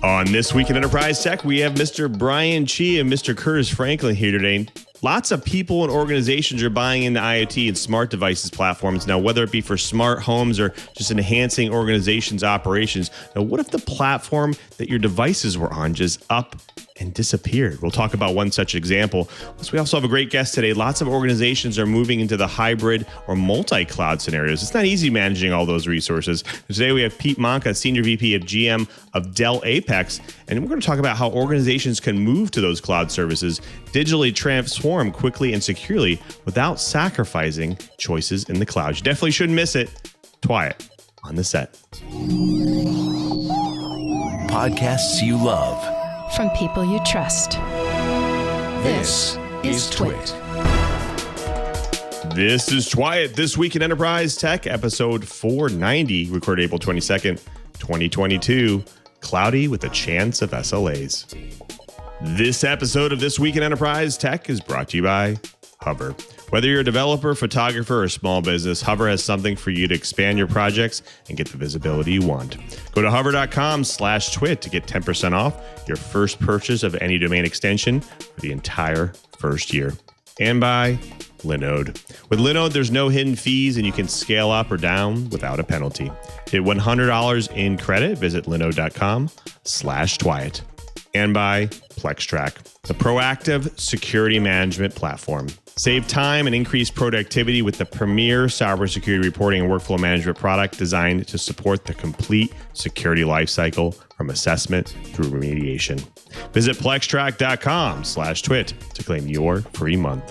On This Week in Enterprise Tech, we have Mr. Brian Chee and Mr. Curtis Franklin here today. Lots of people and organizations are buying into IoT and smart devices platforms now, whether it be for smart homes or just enhancing organizations' operations. Now, what if the platform that your devices were on just up and disappeared? We'll talk about one such example. Plus, we also have a great guest today. Lots of organizations are moving into the hybrid or multi-cloud scenarios. It's not easy managing all those resources. Today, we have Pete Manca, Senior VP of GM of Dell APEX, and we're going to talk about how organizations can move to those cloud services, digitally transform quickly and securely without sacrificing choices in the cloud. You definitely shouldn't miss it. TWiT on the set. Podcasts you love from people you trust. This is TWiT. This is TWiT, This Week in Enterprise Tech, episode 490, recorded April 22nd, 2022. Cloudy with a chance of SLAs. This episode of This Week in Enterprise Tech is brought to you by Hover. Whether you're a developer, photographer, or small business, Hover has something for you to expand your projects and get the visibility you want. Go to hover.com/twit to get 10% off your first purchase of any domain extension for the entire first year. And by Linode. With Linode, there's no hidden fees and you can scale up or down without a penalty. Hit $100 in credit. Visit linode.com/twit. And by Plextrack, the proactive security management platform. Save time and increase productivity with the premier cybersecurity reporting and workflow management product designed to support the complete security lifecycle from assessment through remediation. Visit plextrack.com/twit to claim your free month.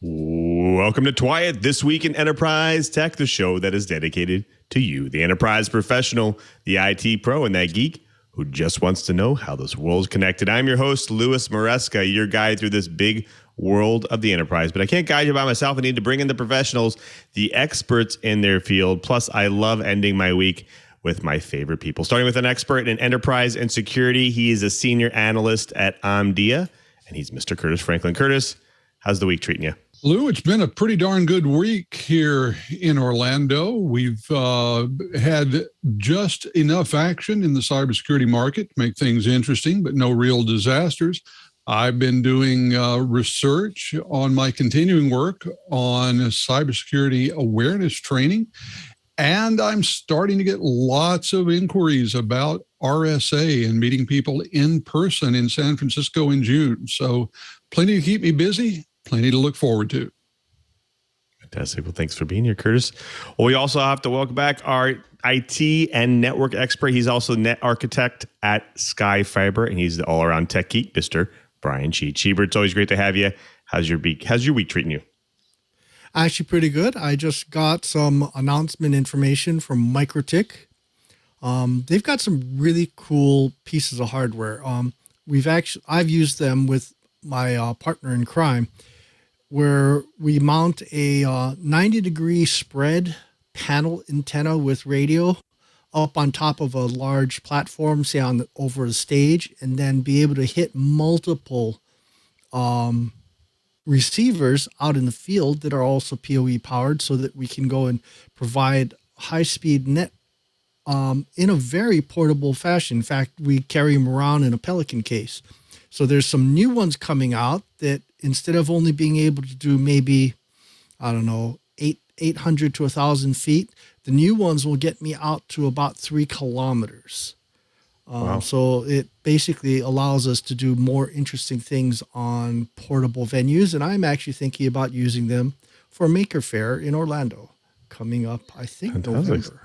Welcome to TWiT, This Week in Enterprise Tech, the show that is dedicated to you, the enterprise professional, the IT pro, and that geek who just wants to know how this world is connected. I'm your host, Louis Maresca, your guide through this big world of the enterprise. But I can't guide you by myself. I need to bring in the professionals, the experts in their field. Plus, I love ending my week with my favorite people. Starting with an expert in enterprise and security. He is a senior analyst at Omdia, and he's Mr. Curtis Franklin. Curtis, how's the week treating you? Lou, it's been a pretty darn good week here in Orlando. We've had just enough action in the cybersecurity market to make things interesting, but no real disasters. I've been doing research on my continuing work on cybersecurity awareness training, and I'm starting to get lots of inquiries about RSA and meeting people in person in San Francisco in June. So plenty to keep me busy. Plenty to look forward to. Fantastic. Well, thanks for being here, Curtis. Well, we also have to welcome back our IT and network expert. He's also net architect at Sky Fiber, and he's the all-around tech geek, Mr. Brian Chee. Chee, it's always great to have you. How's your week treating you? Actually, pretty good. I just got some announcement information from MediaTek. They've got some really cool pieces of hardware. I've used them with my partner in crime, where we mount a 90-degree spread panel antenna with radio up on top of a large platform, say over the stage, and then be able to hit multiple receivers out in the field that are also PoE powered, so that we can go and provide high-speed net in a very portable fashion. In fact, we carry them around in a Pelican case. So there's some new ones coming out that instead of only being able to do maybe, 800 to 1,000 feet, the new ones will get me out to about 3 kilometers. Wow. So it basically allows us to do more interesting things on portable venues. And I'm actually thinking about using them for Maker Faire in Orlando coming up, I think, November.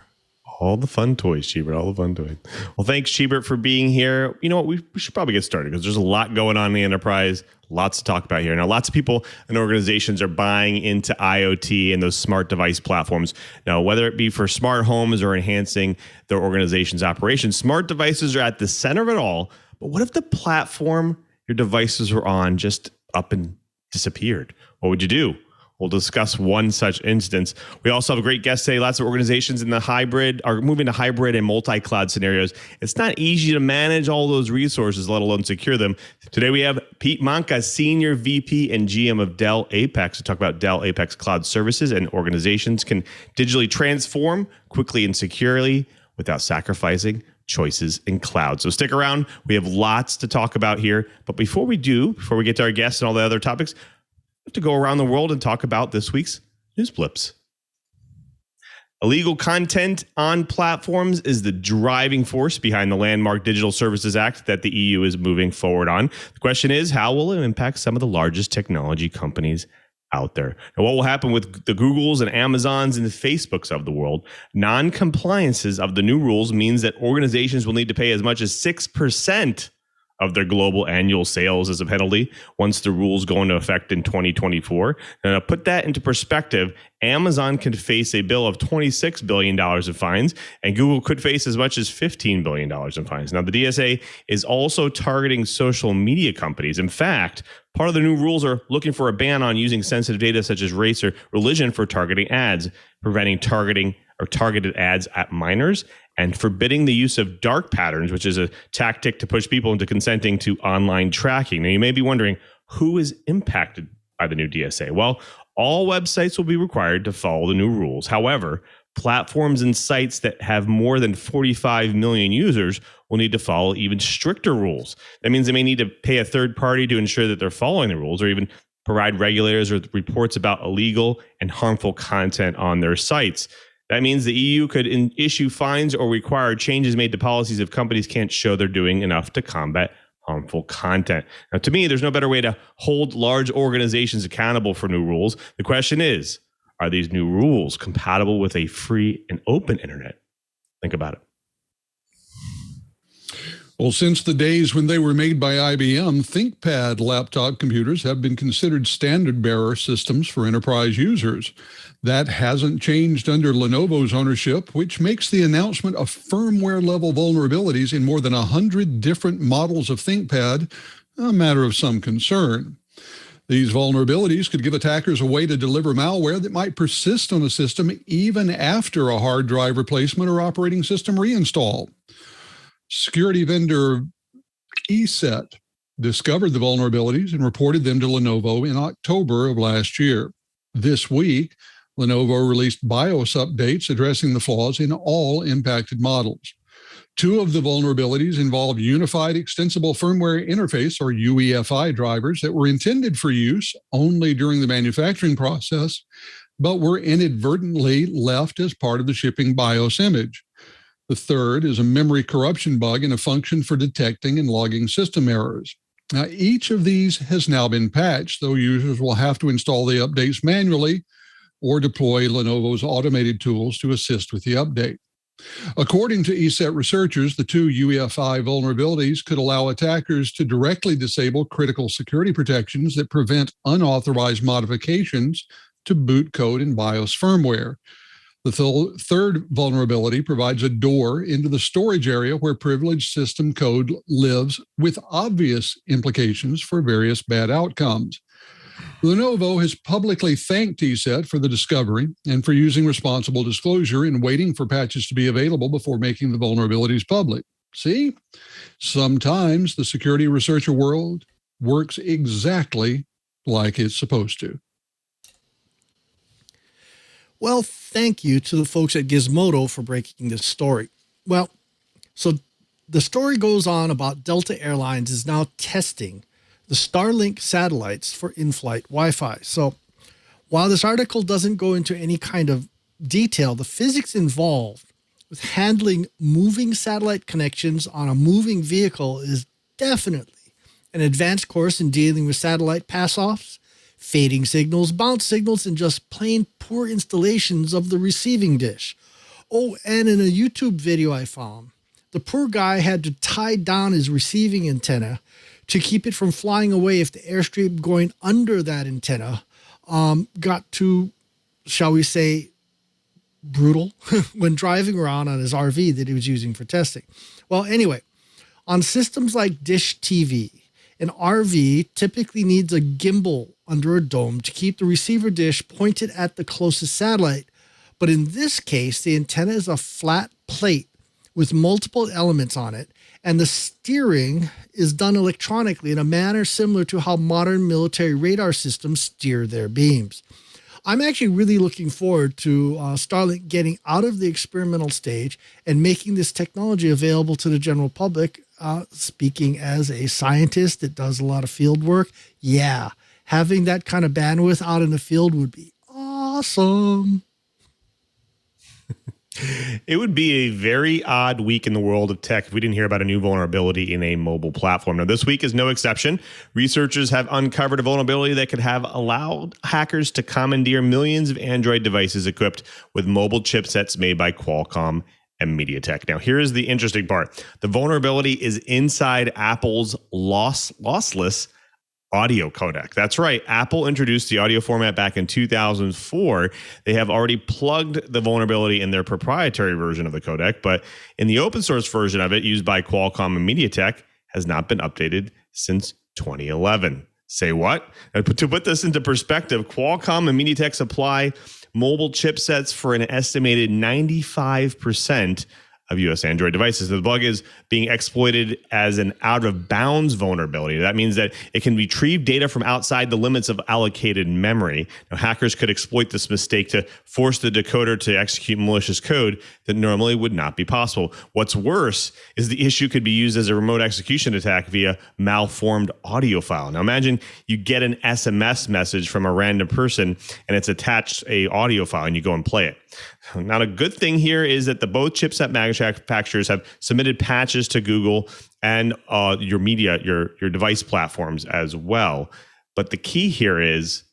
All the fun toys, Cheebert, all the fun toys. Well, thanks, Cheebert, for being here. You know what? We should probably get started because there's a lot going on in the enterprise, lots to talk about here. Now, lots of people and organizations are buying into IoT and those smart device platforms. Now, whether it be for smart homes or enhancing their organization's operations, smart devices are at the center of it all. But what if the platform your devices were on just up and disappeared? What would you do? We'll discuss one such instance. We also have a great guest today. Lots of organizations in the hybrid are moving to hybrid and multi-cloud scenarios. It's not easy to manage all those resources, let alone secure them. Today we have Pete Manca, Senior VP and GM of Dell APEX, to talk about Dell APEX cloud services and organizations can digitally transform quickly and securely without sacrificing choices in cloud. So stick around. We have lots to talk about here. But before we get to our guests and all the other topics, to go around the world and talk about this week's news blips. Illegal content on platforms is the driving force behind the landmark Digital Services Act that the EU is moving forward on. The question is, how will it impact some of the largest technology companies out there? Now, what will happen with the Googles and Amazons and the Facebooks of the world? Non-compliances of the new rules means that organizations will need to pay as much as 6% of their global annual sales as a penalty once the rules go into effect in 2024. Now, to put that into perspective, Amazon could face a bill of $26 billion in fines, and Google could face as much as $15 billion in fines. Now, the DSA is also targeting social media companies. In fact, part of the new rules are looking for a ban on using sensitive data such as race or religion for targeting ads, preventing targeting or targeted ads at minors, and forbidding the use of dark patterns, which is a tactic to push people into consenting to online tracking. Now, you may be wondering, who is impacted by the new DSA? Well, all websites will be required to follow the new rules. However, platforms and sites that have more than 45 million users will need to follow even stricter rules. That means they may need to pay a third party to ensure that they're following the rules, or even provide regulators with reports about illegal and harmful content on their sites. That means the EU could issue fines or require changes made to policies if companies can't show they're doing enough to combat harmful content. Now, to me, there's no better way to hold large organizations accountable for new rules. The question is, are these new rules compatible with a free and open internet? Think about it. Well, since the days when they were made by IBM, ThinkPad laptop computers have been considered standard-bearer systems for enterprise users. That hasn't changed under Lenovo's ownership, which makes the announcement of firmware-level vulnerabilities in more than 100 different models of ThinkPad a matter of some concern. These vulnerabilities could give attackers a way to deliver malware that might persist on a system even after a hard drive replacement or operating system reinstall. Security vendor ESET discovered the vulnerabilities and reported them to Lenovo in October of last year. This week, Lenovo released BIOS updates addressing the flaws in all impacted models. Two of the vulnerabilities involved Unified Extensible Firmware Interface, or UEFI drivers, that were intended for use only during the manufacturing process, but were inadvertently left as part of the shipping BIOS image. The third is a memory corruption bug in a function for detecting and logging system errors. Now, each of these has now been patched, though users will have to install the updates manually or deploy Lenovo's automated tools to assist with the update. According to ESET researchers, the two UEFI vulnerabilities could allow attackers to directly disable critical security protections that prevent unauthorized modifications to boot code and BIOS firmware. The third vulnerability provides a door into the storage area where privileged system code lives, with obvious implications for various bad outcomes. Lenovo has publicly thanked ESET for the discovery and for using responsible disclosure in waiting for patches to be available before making the vulnerabilities public. See, sometimes the security researcher world works exactly like it's supposed to. Well, thank you to the folks at Gizmodo for breaking this story. Well, so the story goes on about Delta Airlines is now testing the Starlink satellites for in-flight Wi-Fi. So while this article doesn't go into any kind of detail, the physics involved with handling moving satellite connections on a moving vehicle is definitely an advanced course in dealing with satellite pass-offs, fading signals, bounce signals, and just plain poor installations of the receiving dish. Oh, and in a YouTube video I found, the poor guy had to tie down his receiving antenna to keep it from flying away if the airstream going under that antenna got too, shall we say, brutal when driving around on his RV that he was using for testing. Well, anyway, on systems like Dish TV, An RV typically needs a gimbal under a dome to keep the receiver dish pointed at the closest satellite. But in this case, the antenna is a flat plate with multiple elements on it, and the steering is done electronically in a manner similar to how modern military radar systems steer their beams. I'm actually really looking forward to Starlink getting out of the experimental stage and making this technology available to the general public. Speaking as a scientist that does a lot of field work, yeah, having that kind of bandwidth out in the field would be awesome. It would be a very odd week in the world of tech if we didn't hear about a new vulnerability in a mobile platform. Now, this week is no exception. Researchers have uncovered a vulnerability that could have allowed hackers to commandeer millions of Android devices equipped with mobile chipsets made by Qualcomm and MediaTek. Now, here's the interesting part. The vulnerability is inside Apple's lossless audio codec. That's right. Apple introduced the audio format back in 2004. They have already plugged the vulnerability in their proprietary version of the codec, but in the open source version of it used by Qualcomm and MediaTek has not been updated since 2011. Say what? Now, to put this into perspective, Qualcomm and MediaTek supply mobile chipsets for an estimated 95% of US Android devices. The bug is being exploited as an out-of-bounds vulnerability. That means that it can retrieve data from outside the limits of allocated memory. Now, hackers could exploit this mistake to force the decoder to execute malicious code that normally would not be possible. What's worse is the issue could be used as a remote execution attack via malformed audio file. Now, imagine you get an SMS message from a random person and it's attached a audio file and you go and play it. Now, a good thing here is that both chipset manufacturers have submitted patches to Google and your device platforms as well. But the key here is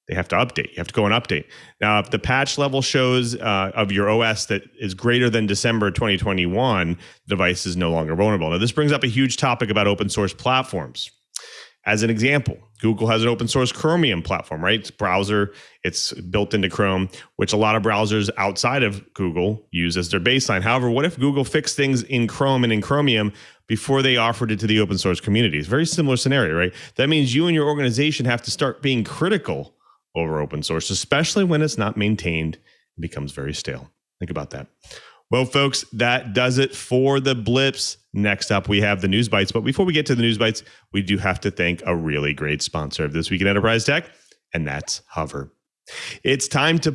they have to update. You have to go and update. Now, if the patch level shows of your OS that is greater than December 2021, the device is no longer vulnerable. Now, this brings up a huge topic about open source platforms. As an example, Google has an open source Chromium platform, right? It's a browser. It's built into Chrome, which a lot of browsers outside of Google use as their baseline. However, what if Google fixed things in Chrome and in Chromium before they offered it to the open source community? It's a very similar scenario, right? That means you and your organization have to start being critical over open source, especially when it's not maintained and becomes very stale. Think about that. Well, folks, that does it for the blips. Next up, we have the News Bites. But before we get to the News Bites, we do have to thank a really great sponsor of This Week in Enterprise Tech, and that's Hover. It's time to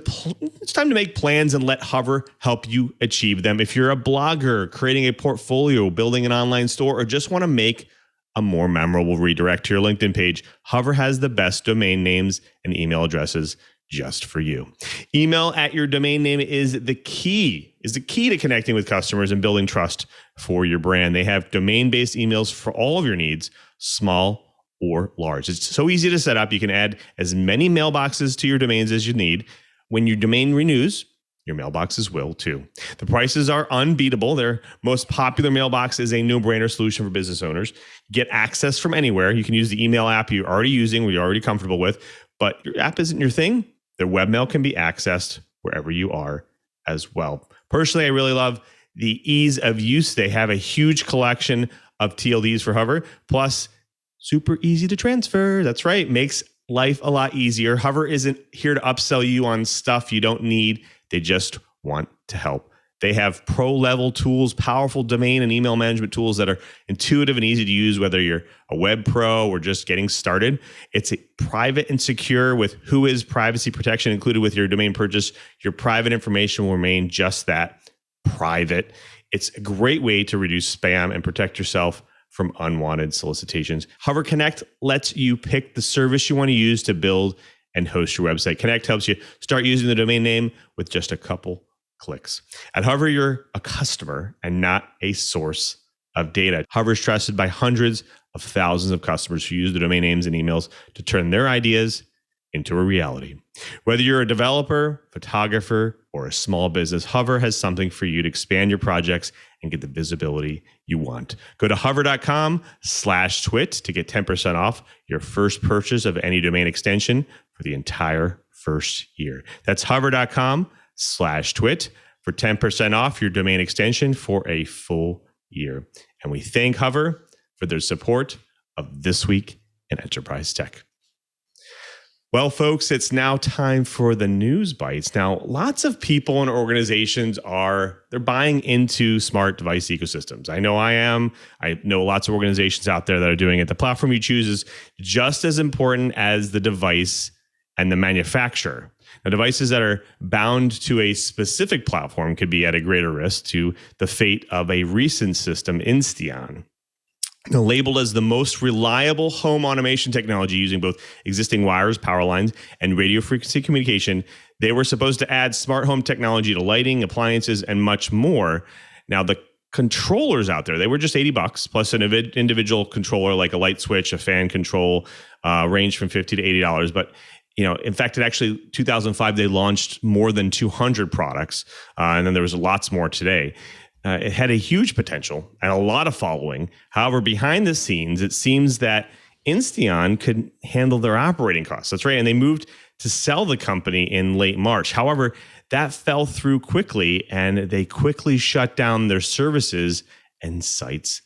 make plans and let Hover help you achieve them. If you're a blogger, creating a portfolio, building an online store, or just want to make a more memorable redirect to your LinkedIn page, Hover has the best domain names and email addresses just for you. Email at your domain name is the key to connecting with customers and building trust for your brand. They have domain-based emails for all of your needs, small or large. It's so easy to set up. You can add as many mailboxes to your domains as you need. When your domain renews, your mailboxes will too. The prices are unbeatable. Their most popular mailbox is a no-brainer solution for business owners. Get access from anywhere. You can use the email app you're already using, or you're already comfortable with, but your app isn't your thing. Their webmail can be accessed wherever you are as well. Personally, I really love the ease of use. They have a huge collection of TLDs for Hover, plus super easy to transfer. That's right. Makes life a lot easier. Hover isn't here to upsell you on stuff you don't need. They just want to help. They have pro-level tools, powerful domain and email management tools that are intuitive and easy to use, whether you're a web pro or just getting started. It's private and secure with WHOIS privacy protection included with your domain purchase. Your private information will remain just that, private. It's a great way to reduce spam and protect yourself from unwanted solicitations. Hover Connect lets you pick the service you want to use to build and host your website. Connect helps you start using the domain name with just a couple clicks. At Hover, you're a customer and not a source of data. Hover is trusted by hundreds of thousands of customers who use the domain names and emails to turn their ideas into a reality. Whether you're a developer, photographer, or a small business, Hover has something for you to expand your projects and get the visibility you want. Go to hover.com/twit to get 10% off your first purchase of any domain extension for the entire first year. That's hover.com/twit for 10% off your domain extension for a full year. And we thank Hover for their support of This Week in Enterprise Tech. Well, folks, it's now time for the news bites. Now, lots of people and organizations they're buying into smart device ecosystems. I know I am. I know lots of organizations out there that are doing it. The platform you choose is just as important as the device and the manufacturer. Now, devices that are bound to a specific platform could be at a greater risk to the fate of a recent system, Insteon. Now, labeled as the most reliable home automation technology using both existing wires, power lines, and radio frequency communication, they were supposed to add smart home technology to lighting, appliances, and much more. Now, the controllers out there, they were just $80 plus an individual controller like a light switch, a fan control, range from $50 to $80. But in fact, 2005, they launched more than 200 products, and then there was lots more today. It had a huge potential and a lot of following. However, behind the scenes, it seems that Insteon could handle their operating costs. That's right. And they moved to sell the company in late March. However, that fell through quickly, and they quickly shut down their services and sites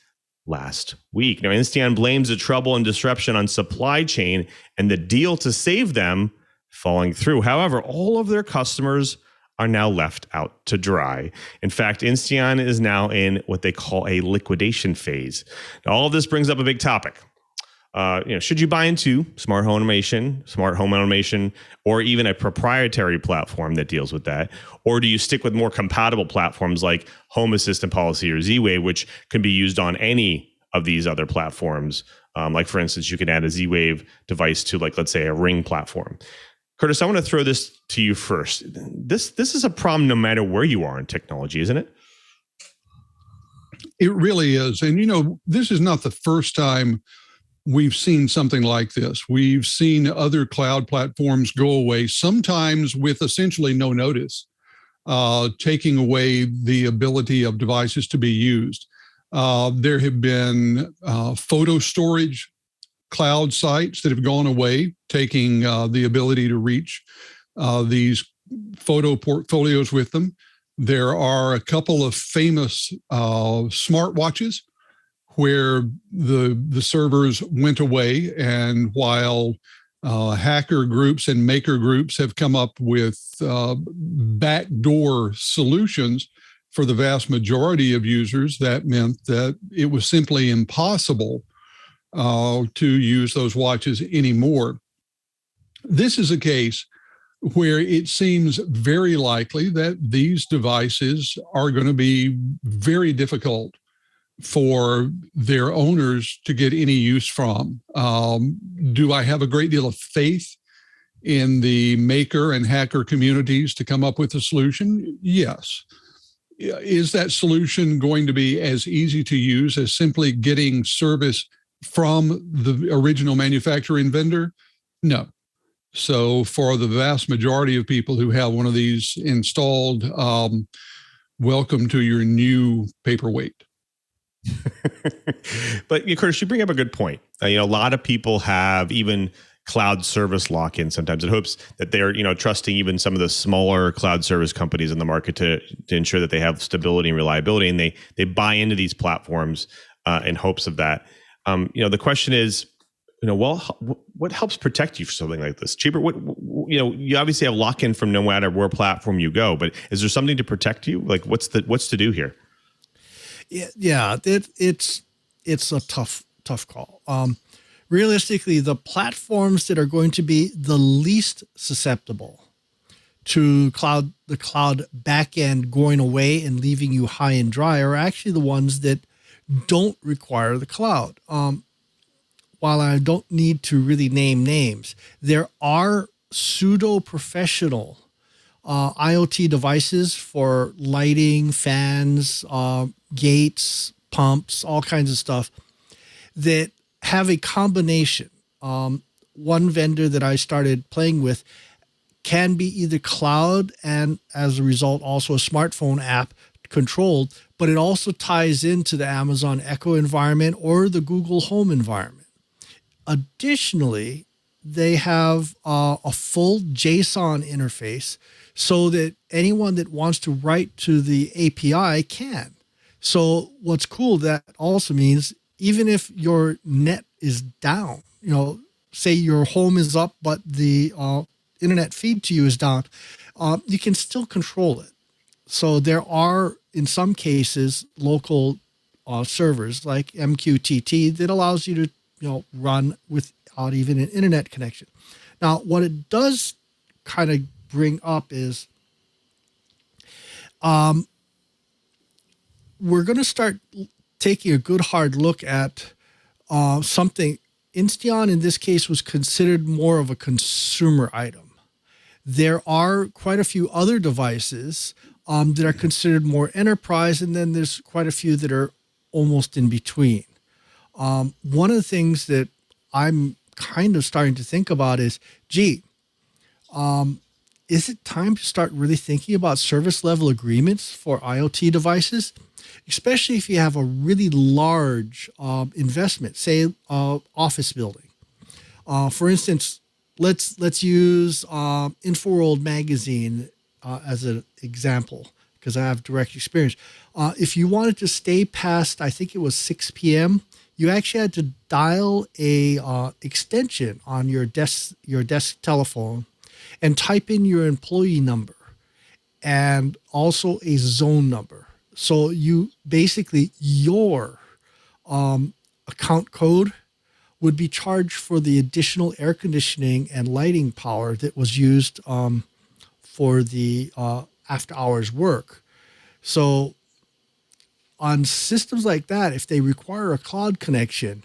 last week. Now, Insteon blames the trouble and disruption on supply chain and the deal to save them falling through. However, all of their customers are now left out to dry. In fact, Insteon is now in what they call a liquidation phase. Now, all of this brings up a big topic. Should you buy into smart home automation, or even a proprietary platform that deals with that? Or do you stick with more compatible platforms like Home Assistant Policy or Z-Wave, which can be used on any of these other platforms? Like, for instance, you can add a Z-Wave device to, let's say, a Ring platform. Curtis, I want to throw this to you first. This is a problem no matter where you are in technology, isn't it? It really is. And, this is not the first time we've seen something like this. We've seen other cloud platforms go away, sometimes with essentially no notice, taking away the ability of devices to be used. There have been photo storage cloud sites that have gone away, taking the ability to reach these photo portfolios with them. There are a couple of famous smartwatches where the servers went away, and while hacker groups and maker groups have come up with backdoor solutions for the vast majority of users, that meant that it was simply impossible to use those watches anymore. This is a case where it seems very likely that these devices are going to be very difficult for their owners to get any use from. Do I have a great deal of faith in the maker and hacker communities to come up with a solution? Yes. Is that solution going to be as easy to use as simply getting service from the original manufacturer and vendor? No. So for the vast majority of people who have one of these installed, welcome to your new paperweight. But Curtis, you bring up a good point. A lot of people have even cloud service lock-in sometimes in hopes that they're trusting even some of the smaller cloud service companies in the market to ensure that they have stability and reliability, and they buy into these platforms in hopes of that. The question is, what helps protect you for something like this? Cheaper, you obviously have lock-in from no matter where platform you go, but is there something to protect you? Like, what's to do here? Yeah, it's a tough call. Realistically, the platforms that are going to be the least susceptible to the cloud backend going away and leaving you high and dry are actually the ones that don't require the cloud. While I don't need to really name names, there are pseudo-professional IoT devices for lighting, fans, gates, pumps, all kinds of stuff that have a combination. One vendor that I started playing with can be either cloud and as a result also a smartphone app controlled, but it also ties into the Amazon Echo environment or the Google Home environment. Additionally, they have a full JSON interface so that anyone that wants to write to the API can. So what's cool, that also means even if your net is down, say your home is up, but the internet feed to you is down, you can still control it. So there are, in some cases, local servers like MQTT that allows you to, run without even an internet connection. Now, what it does kind of bring up is we're going to start taking a good hard look at something. Insteon, in this case, was considered more of a consumer item. There are quite a few other devices that are considered more enterprise, and then there's quite a few that are almost in between. One of the things that I'm kind of starting to think about is, is it time to start really thinking about service level agreements for IoT devices, especially if you have a really large investment, say office building. For instance, let's use InfoWorld magazine as an example, because I have direct experience. If you wanted to stay past, I think it was 6 p.m., you actually had to dial a extension on your desk telephone and type in your employee number and also a zone number. So you basically, your account code would be charged for the additional air conditioning and lighting power that was used for the after hours work. So on systems like that, if they require a cloud connection,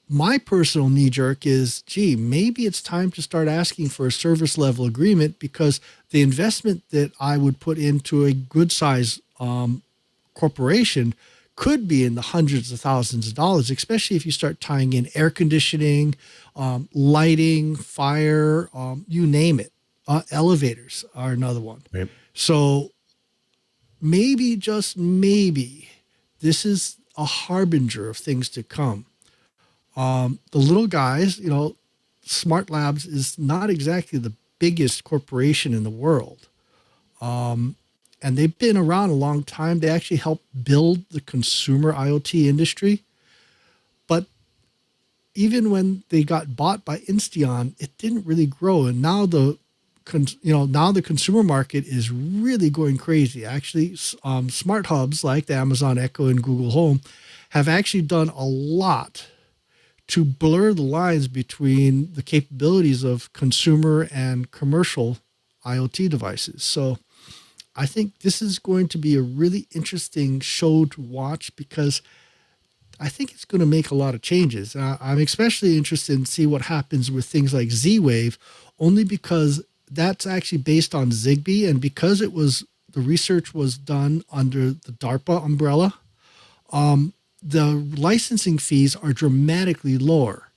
my personal knee jerk is, maybe it's time to start asking for a service level agreement, because the investment that I would put into a good size corporation could be in the hundreds of thousands of dollars, especially if you start tying in air conditioning, lighting, fire, you name it. Elevators are another one. Right. So maybe, just maybe, this is a harbinger of things to come. The little guys, Smart Labs is not exactly the biggest corporation in the world. And they've been around a long time. They actually helped build the consumer IoT industry. But even when they got bought by Insteon, it didn't really grow. And now the consumer market is really going crazy. Actually, smart hubs like the Amazon Echo and Google Home have actually done a lot to blur the lines between the capabilities of consumer and commercial IoT devices. So I think this is going to be a really interesting show to watch, because I think it's going to make a lot of changes. I'm especially interested in see what happens with things like Z-Wave, only because that's actually based on Zigbee, and because the research was done under the DARPA umbrella, the licensing fees are dramatically lower.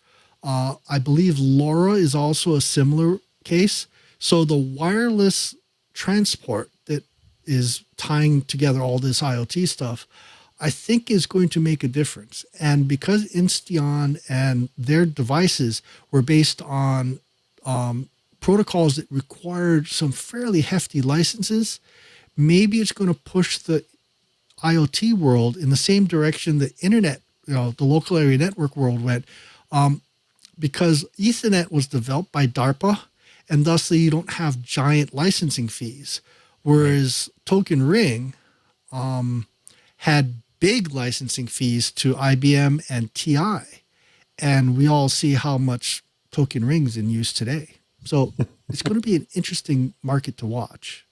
I believe LoRa is also a similar case. So the wireless transport that is tying together all this IoT stuff, I think is going to make a difference. And because Insteon and their devices were based on protocols that required some fairly hefty licenses, maybe it's going to push the IoT world in the same direction the internet, the local area network world went, because Ethernet was developed by DARPA, and thusly you don't have giant licensing fees. Whereas Token Ring had big licensing fees to IBM and TI, and we all see how much Token Ring's in use today. So it's going to be an interesting market to watch.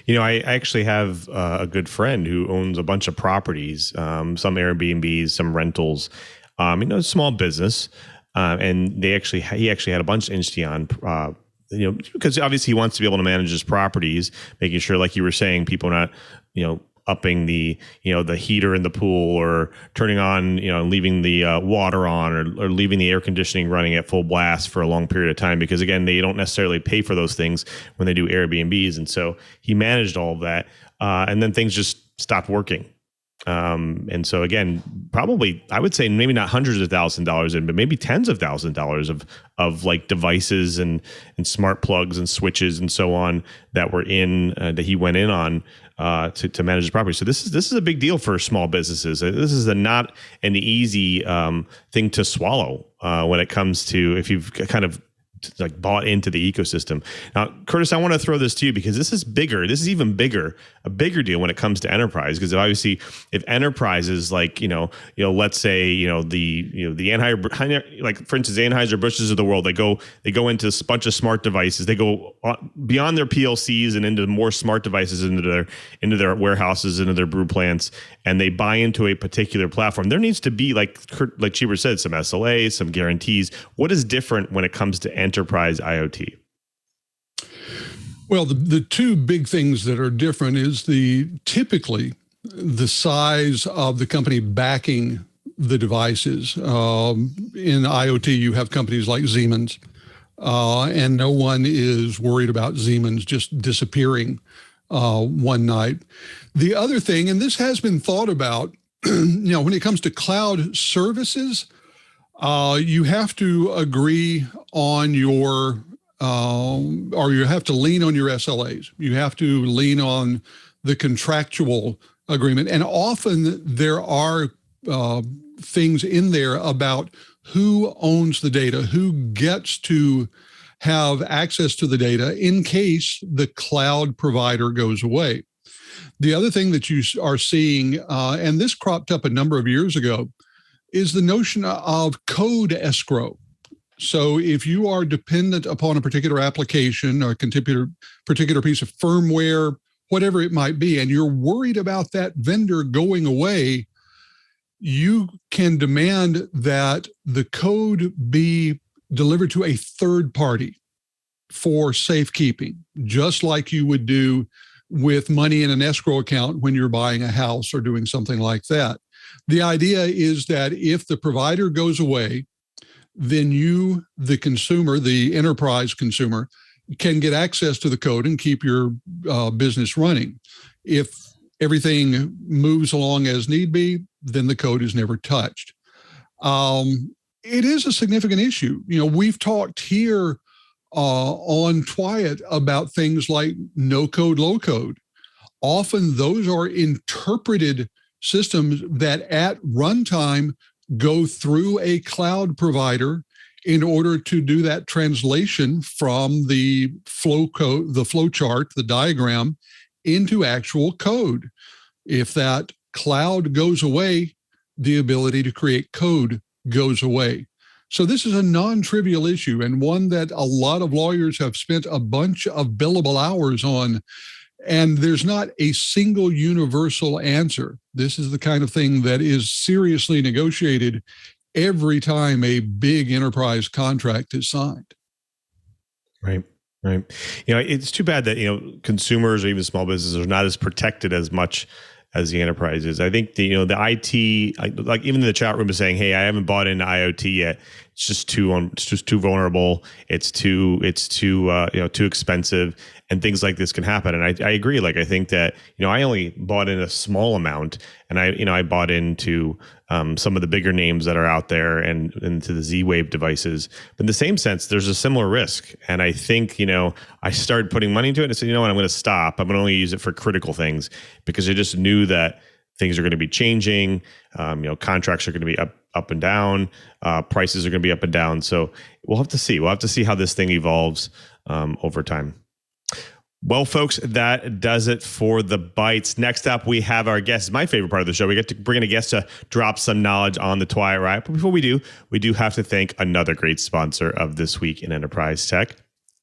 I actually have a good friend who owns a bunch of properties, some Airbnbs, some rentals, small business. And he actually had a bunch of Insteon, because obviously he wants to be able to manage his properties, making sure, like you were saying, people are not, upping the heater in the pool, or turning on, leaving the water on, or leaving the air conditioning running at full blast for a long period of time, because again, they don't necessarily pay for those things when they do Airbnbs. And so he managed all of that. And then things just stopped working. And so again, probably I would say maybe not hundreds of $1,000s in, but maybe tens of $1,000s of like devices and smart plugs and switches and so on that were that he went in on, to manage the property. So this is a big deal for small businesses. This is not an easy thing to swallow when it comes to if you've kind of like bought into the ecosystem. Now, Curtis, I want to throw this to you because this is bigger. This is even bigger, a bigger deal when it comes to enterprise. Because obviously, if enterprises like let's say the Anheuser, like for instance, the Anheuser-Busch's of the world, they go into a bunch of smart devices. They go beyond their PLCs and into more smart devices into their warehouses, into their brew plants, and they buy into a particular platform. There needs to be like Cheever said, some SLAs, some guarantees. What is different when it comes to enterprise IoT? Well, the two big things that are different is typically the size of the company backing the devices. In IoT, you have companies like Siemens, and no one is worried about Siemens just disappearing one night. The other thing, and this has been thought about, when it comes to cloud services, you have to agree on your, or you have to lean on your SLAs. You have to lean on the contractual agreement. And often there are things in there about who owns the data, who gets to have access to the data in case the cloud provider goes away. The other thing that you are seeing, and this cropped up a number of years ago, is the notion of code escrow. So if you are dependent upon a particular application or a particular piece of firmware, whatever it might be, and you're worried about that vendor going away, you can demand that the code be delivered to a third party for safekeeping, just like you would do with money in an escrow account when you're buying a house or doing something like that. The idea is that if the provider goes away, then you, the consumer, the enterprise consumer, can get access to the code and keep your business running. If everything moves along as need be, then the code is never touched. It is a significant issue. We've talked here on TWiT about things like no code, low code. Often those are interpreted systems that at runtime go through a cloud provider in order to do that translation from the flow code, the flow chart, the diagram, into actual code. If that cloud goes away, the ability to create code goes away. So this is a non-trivial issue and one that a lot of lawyers have spent a bunch of billable hours on. And there's not a single universal answer. This is the kind of thing that is seriously negotiated every time a big enterprise contract is signed. Right. It's too bad that, consumers or even small businesses are not as protected as much as the enterprises. I think the IT, like even the chat room is saying, hey, I haven't bought into IoT yet. It's just too vulnerable. It's too expensive, and things like this can happen. And I agree. Like, I think that, I only bought in a small amount, and I bought into some of the bigger names that are out there and into the Z-Wave devices. But in the same sense, there's a similar risk. And I think, I started putting money into it and I said, I'm going to stop. I'm going to only use it for critical things, because I just knew that things are going to be changing. Contracts are going to be up and down. Prices are going to be up and down. So we'll have to see. We'll have to see how this thing evolves over time. Well, folks, that does it for the bites. Next up, we have our guests. My favorite part of the show. We get to bring in a guest to drop some knowledge on the TWiT Riot. But before we do have to thank another great sponsor of This Week in Enterprise Tech,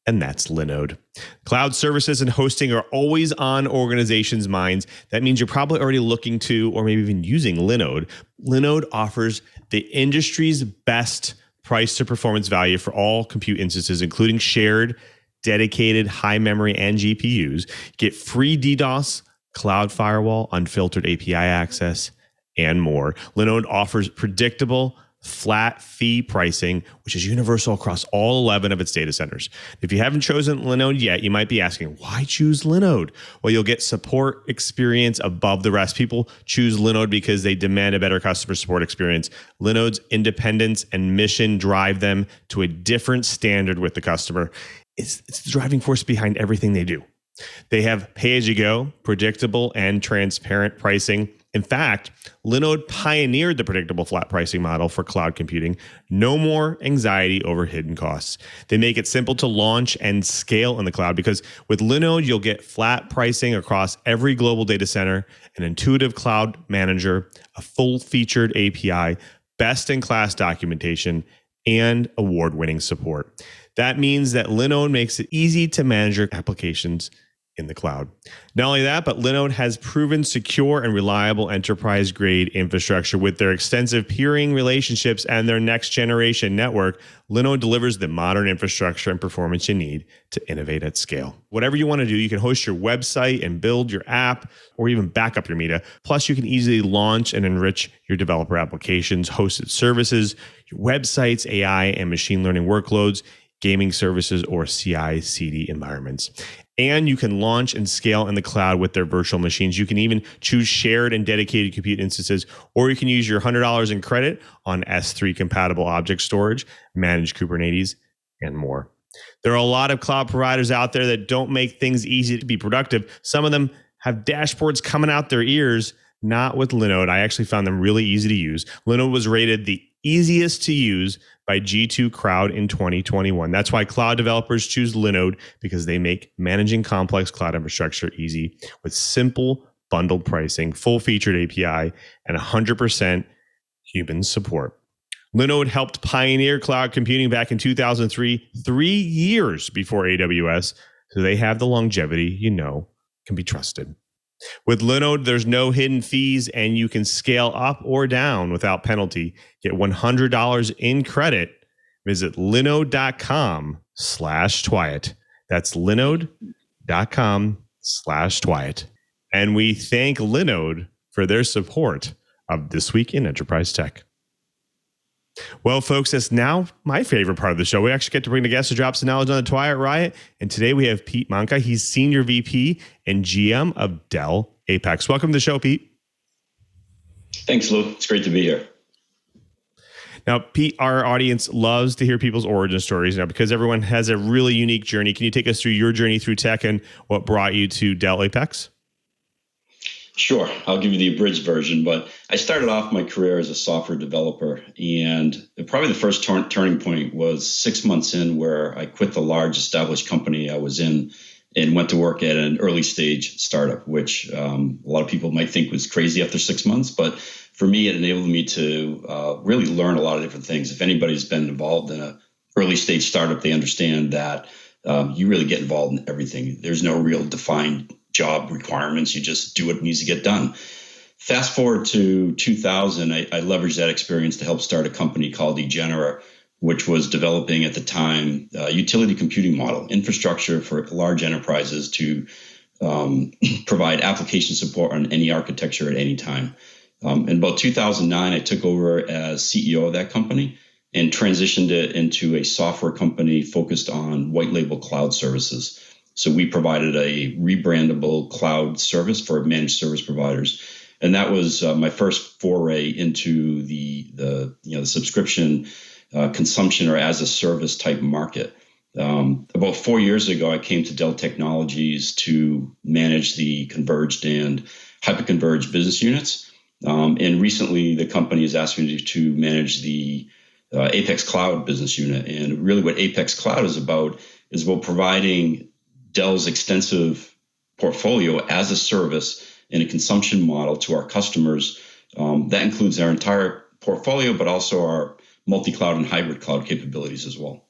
and that's Linode. Cloud services and hosting are always on organizations' minds. That means you're probably already looking to, or maybe even using Linode. Linode offers the industry's best price to performance value for all compute instances, including shared, dedicated, high memory, and GPUs. Get free DDoS, cloud firewall, unfiltered API access, and more. Linode offers predictable, flat fee pricing, which is universal across all 11 of its data centers. If you haven't chosen Linode yet, you might be asking, why choose Linode? Well, you'll get support experience above the rest. People choose Linode because they demand a better customer support experience. Linode's independence and mission drive them to a different standard with the customer. It's the driving force behind everything they do. They have pay-as-you-go, predictable, and transparent pricing. In fact, Linode pioneered the predictable flat pricing model for cloud computing. No more anxiety over hidden costs. They make it simple to launch and scale in the cloud because with Linode, you'll get flat pricing across every global data center, an intuitive cloud manager, a full-featured API, best-in-class documentation, and award-winning support. That means that Linode makes it easy to manage your applications in the cloud. Not only that, but Linode has proven secure and reliable enterprise-grade infrastructure with their extensive peering relationships and their next-generation network. Linode delivers the modern infrastructure and performance you need to innovate at scale. Whatever you want to do, you can host your website and build your app or even back up your media. Plus, you can easily launch and enrich your developer applications, hosted services, your websites, AI and machine learning workloads, gaming services, or CI/CD environments. And you can launch and scale in the cloud with their virtual machines. You can even choose shared and dedicated compute instances, or you can use your $100 in credit on S3 compatible object storage, managed Kubernetes, and more. There are a lot of cloud providers out there that don't make things easy to be productive. Some of them have dashboards coming out their ears, not with Linode. I actually found them really easy to use. Linode was rated the easiest to use by G2 Crowd in 2021. That's why cloud developers choose Linode, because they make managing complex cloud infrastructure easy with simple bundled pricing, full-featured API, and 100% human support. Linode helped pioneer cloud computing back in 2003, 3 years before AWS, so they have the longevity can be trusted. With Linode, there's no hidden fees, and you can scale up or down without penalty. Get $100 in credit. Visit linode.com/TWiT. That's linode.com/TWiT. And we thank Linode for their support of This Week in Enterprise Tech. Well, folks, that's now my favorite part of the show. We actually get to bring the guest who drops the knowledge on the TWiT Riot. And today we have Pete Manca. He's Senior VP and GM of Dell APEX. Welcome to the show, Pete. Thanks, Lou. It's great to be here. Now, Pete, our audience loves to hear people's origin stories because everyone has a really unique journey. Can you take us through your journey through tech and what brought you to Dell APEX? Sure. I'll give you the abridged version, but I started off my career as a software developer, and probably the first turning point was 6 months in, where I quit the large established company I was in and went to work at an early stage startup, which a lot of people might think was crazy after 6 months. But for me, it enabled me to really learn a lot of different things. If anybody's been involved in an early stage startup, they understand that you really get involved in everything. There's no real defined job requirements. You just do what needs to get done. Fast forward to 2000, I leveraged that experience to help start a company called eGenera, which was developing at the time utility computing model, infrastructure for large enterprises to provide application support on any architecture at any time. In about 2009, I took over as CEO of that company and transitioned it into a software company focused on white label cloud services. So we provided a rebrandable cloud service for managed service providers. And that was my first foray into the subscription consumption or as a service type market. About 4 years ago, I came to Dell Technologies to manage the converged and hyperconverged business units. And recently, the company has asked me to manage the APEX Cloud business unit. And really what APEX Cloud is about providing Dell's extensive portfolio as a service in a consumption model to our customers. That includes our entire portfolio, but also our multi-cloud and hybrid cloud capabilities as well.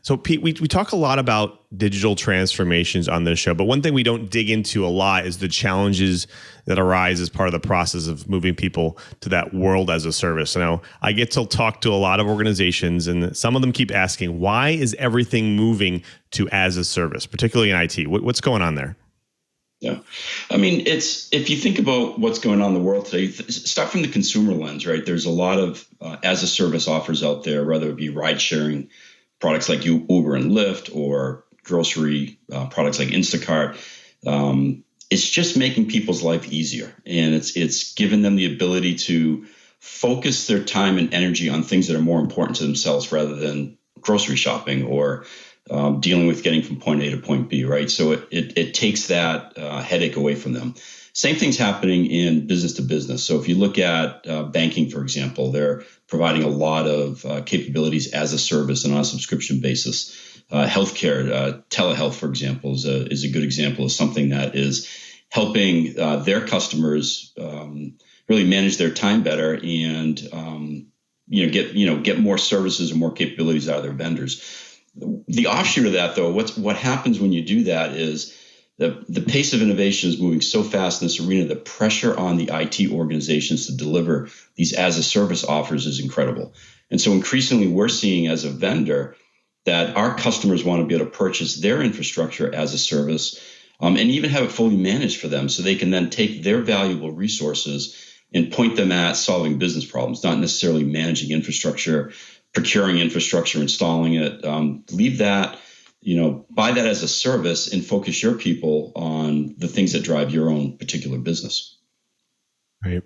So, Pete, we talk a lot about digital transformations on this show, but one thing we don't dig into a lot is the challenges that arise as part of the process of moving people to that world as a service. Now, I get to talk to a lot of organizations, and some of them keep asking, why is everything moving to as a service, particularly in IT? What's going on there? Yeah. I mean, if you think about what's going on in the world today, start from the consumer lens, right? There's a lot of as a service offers out there, whether it be ride sharing products like Uber and Lyft, or grocery products like Instacart. It's just making people's life easier. And it's given them the ability to focus their time and energy on things that are more important to themselves rather than grocery shopping or dealing with getting from point A to point B, right? So it takes that headache away from them. Same thing's happening in business to business. So if you look at banking, for example, they're providing a lot of capabilities as a service and on a subscription basis. Healthcare, telehealth, for example, is a good example of something that is helping their customers really manage their time better and get more services and more capabilities out of their vendors. The offshoot of that, though, what happens when you do that is the pace of innovation is moving so fast in this arena. The pressure on the IT organizations to deliver these as a service offers is incredible. And so increasingly we're seeing as a vendor that our customers want to be able to purchase their infrastructure as a service and even have it fully managed for them so they can then take their valuable resources and point them at solving business problems, not necessarily managing infrastructure, procuring infrastructure, installing it. Leave that, buy that as a service and focus your people on the things that drive your own particular business. Right.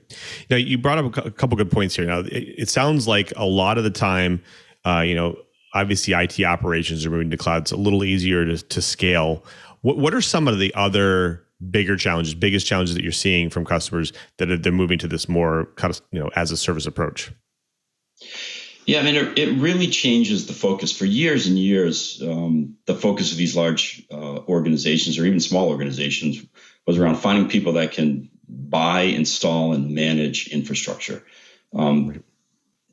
Now, you brought up a couple good points here. Now, it sounds like a lot of the time, obviously IT operations are moving to cloud. It's a little easier to scale. What are some of the other biggest challenges that you're seeing from customers that they're moving to this more kind of, as a service approach? Yeah, I mean, it really changes the focus. For years and years, the focus of these large organizations or even small organizations was around finding people that can buy, install, and manage infrastructure.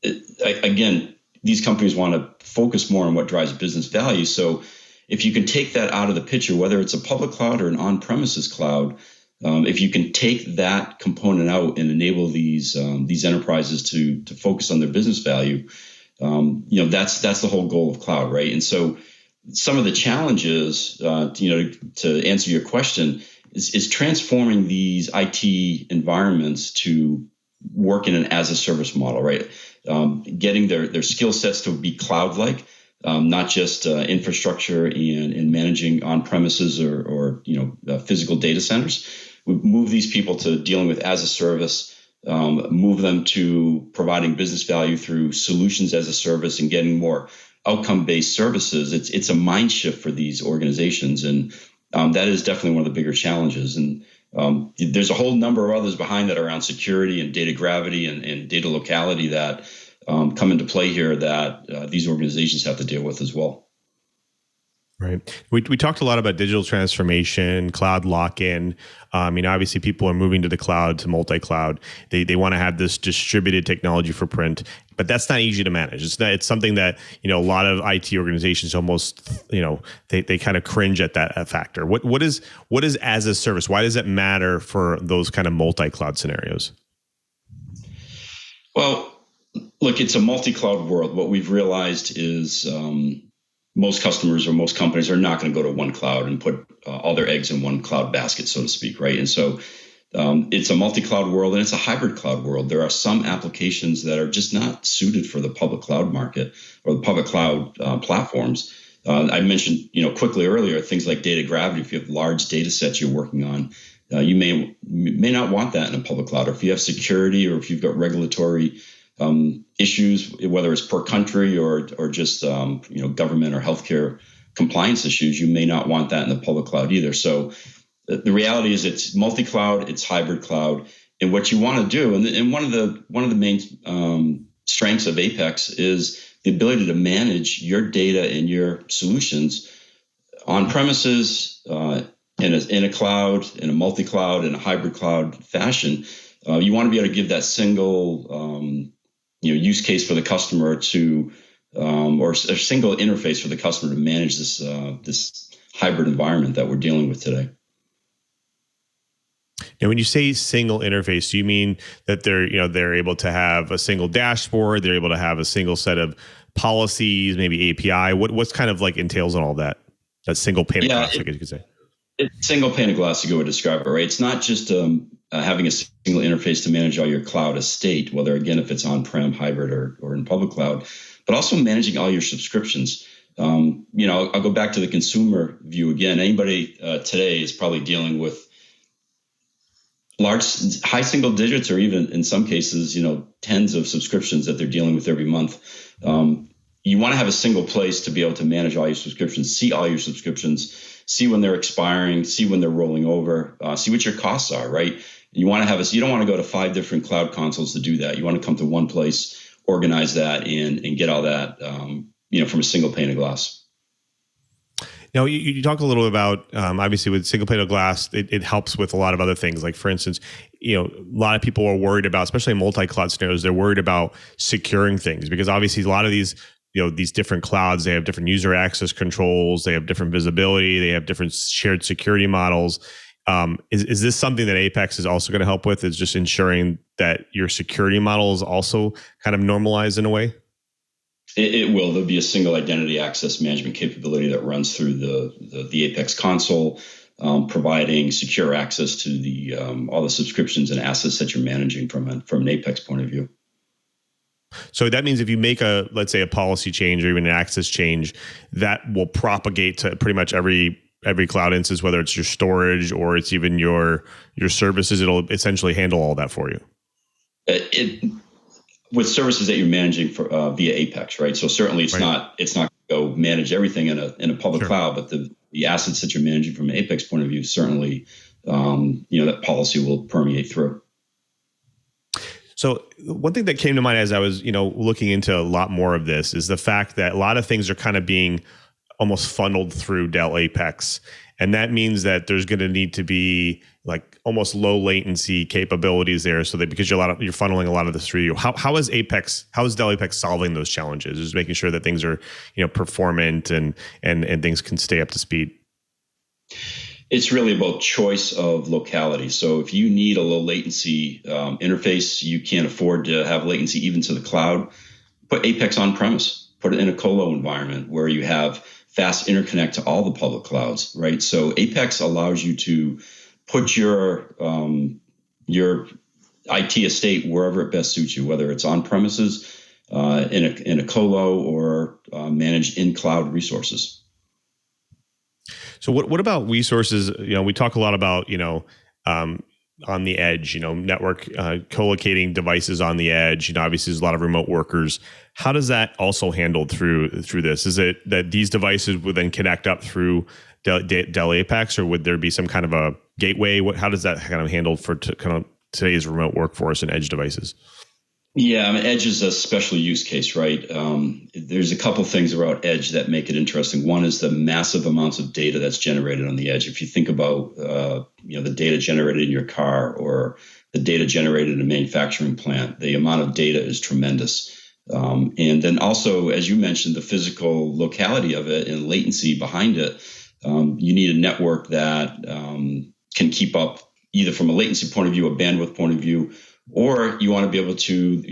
Again, these companies want to focus more on what drives business value. So if you can take that out of the picture, whether it's a public cloud or an on-premises cloud, if you can take that component out and enable these enterprises to focus on their business value, that's the whole goal of cloud, right? And so some of the challenges, to answer your question, is transforming these IT environments to work in an as-a-service model, right? Getting their skill sets to be cloud-like. Not just infrastructure and managing on-premises or physical data centers. We move these people to dealing with as a service, move them to providing business value through solutions as a service and getting more outcome-based services. It's a mind shift for these organizations, and that is definitely one of the bigger challenges. And there's a whole number of others behind that around security and data gravity and data locality that come into play here that these organizations have to deal with as well. Right. We talked a lot about digital transformation, cloud lock-in. Obviously people are moving to the cloud, to multi-cloud. They want to have this distributed technology footprint, but that's not easy to manage. It's something that, a lot of IT organizations almost, they kind of cringe at that factor. What is as a service? Why does it matter for those kind of multi-cloud scenarios? Well, look, it's a multi-cloud world. What we've realized is most customers or most companies are not going to go to one cloud and put all their eggs in one cloud basket, so to speak, right? And so it's a multi-cloud world and it's a hybrid cloud world. There are some applications that are just not suited for the public cloud market or the public cloud platforms. I mentioned, quickly earlier, things like data gravity. If you have large data sets you're working on, you may not want that in a public cloud. Or if you have security or if you've got regulatory issues, whether it's per country or just government or healthcare compliance issues, you may not want that in the public cloud either. So the reality is it's multi-cloud, it's hybrid cloud, and what you want to do, and one of the main strengths of APEX is the ability to manage your data and your solutions on premises, in a cloud, in a multi-cloud, in a hybrid cloud fashion. You want to be able to give that single use case for the customer to, or a single interface for the customer to manage this hybrid environment that we're dealing with today. Now, when you say single interface, do you mean that they're able to have a single dashboard? They're able to have a single set of policies, maybe API. What's kind of like entails on all that? That single pane of glass, I guess you could say. It's single pane of glass, to go and describe it, right? It's not just having a single interface to manage all your cloud estate, whether, again, if it's on-prem, hybrid, or in public cloud, but also managing all your subscriptions. I'll go back to the consumer view again. Anybody today is probably dealing with high single digits, or even in some cases, tens of subscriptions that they're dealing with every month. you want to have a single place to be able to manage all your subscriptions, see all your subscriptions, see when they're expiring, see when they're rolling over, see what your costs are, right? You want to have you don't want to go to 5 different cloud consoles to do that. You want to come to one place, organize that, and get all that, from a single pane of glass. Now, you talk a little about, obviously with single pane of glass, it helps with a lot of other things. Like, for instance, a lot of people are worried about, especially in multi-cloud scenarios, they're worried about securing things because obviously a lot of these, these different clouds, they have different user access controls, they have different visibility, they have different shared security models. Is this something that Apex is also going to help with? Is just ensuring that your security model is also kind of normalized in a way? It will. There'll be a single identity access management capability that runs through the Apex console, providing secure access to the all the subscriptions and assets that you're managing from an Apex point of view. So that means if you make let's say a policy change or even an access change, that will propagate to pretty much every cloud instance, whether it's your storage or it's even your services. It'll essentially handle all that for you. With services that you're managing for via Apex, right? So certainly it's not going to go manage everything in a public cloud, but the assets that you're managing from an Apex point of view, certainly that policy will permeate through. So one thing that came to mind as I was looking into a lot more of this is the fact that a lot of things are kind of being almost funneled through Dell APEX. And that means that there's going to need to be like almost low latency capabilities there, so that because you're funneling a lot of this through you. How is Dell APEX solving those challenges? Just making sure that things are performant and things can stay up to speed. It's really about choice of locality. So if you need a low latency interface, you can't afford to have latency even to the cloud, put Apex on premise, put it in a colo environment where you have fast interconnect to all the public clouds, right? So Apex allows you to put your IT estate wherever it best suits you, whether it's on premises, in a colo, or managed in cloud resources. So what about resources? We talk a lot about on the edge, network co-locating devices on the edge. Obviously there's a lot of remote workers. How does that also handled through this? Is it that these devices would then connect up through Dell APEX, or would there be some kind of a gateway? How does that kind of handled for kind of today's remote workforce and edge devices? Yeah, edge is a special use case, right? There's a couple things about edge that make it interesting. One is the massive amounts of data that's generated on the edge. If you think about the data generated in your car or the data generated in a manufacturing plant, the amount of data is tremendous. And then also, as you mentioned, the physical locality of it and latency behind it. You need a network that can keep up either from a latency point of view, a bandwidth point of view, or you want to be able to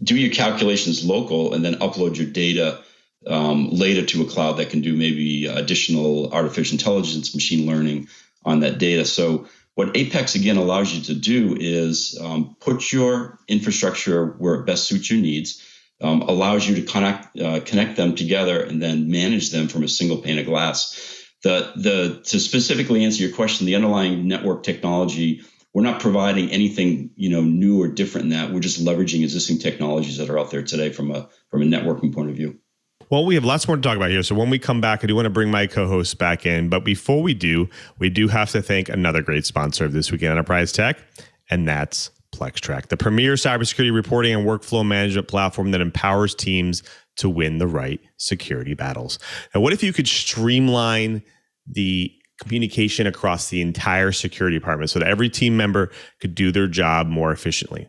do your calculations local and then upload your data later to a cloud that can do maybe additional artificial intelligence, machine learning on that data. So what Apex, again, allows you to do is put your infrastructure where it best suits your needs, allows you to connect them together and then manage them from a single pane of glass. To specifically answer your question, the underlying network technology, we're not providing anything new or different than that. We're just leveraging existing technologies that are out there today from a networking point of view. Well, we have lots more to talk about here. So when we come back, I do want to bring my co-hosts back in. But before we do have to thank another great sponsor of This Week in Enterprise Tech, and that's Plextrack, the premier cybersecurity reporting and workflow management platform that empowers teams to win the right security battles. Now, what if you could streamline the communication across the entire security department so that every team member could do their job more efficiently?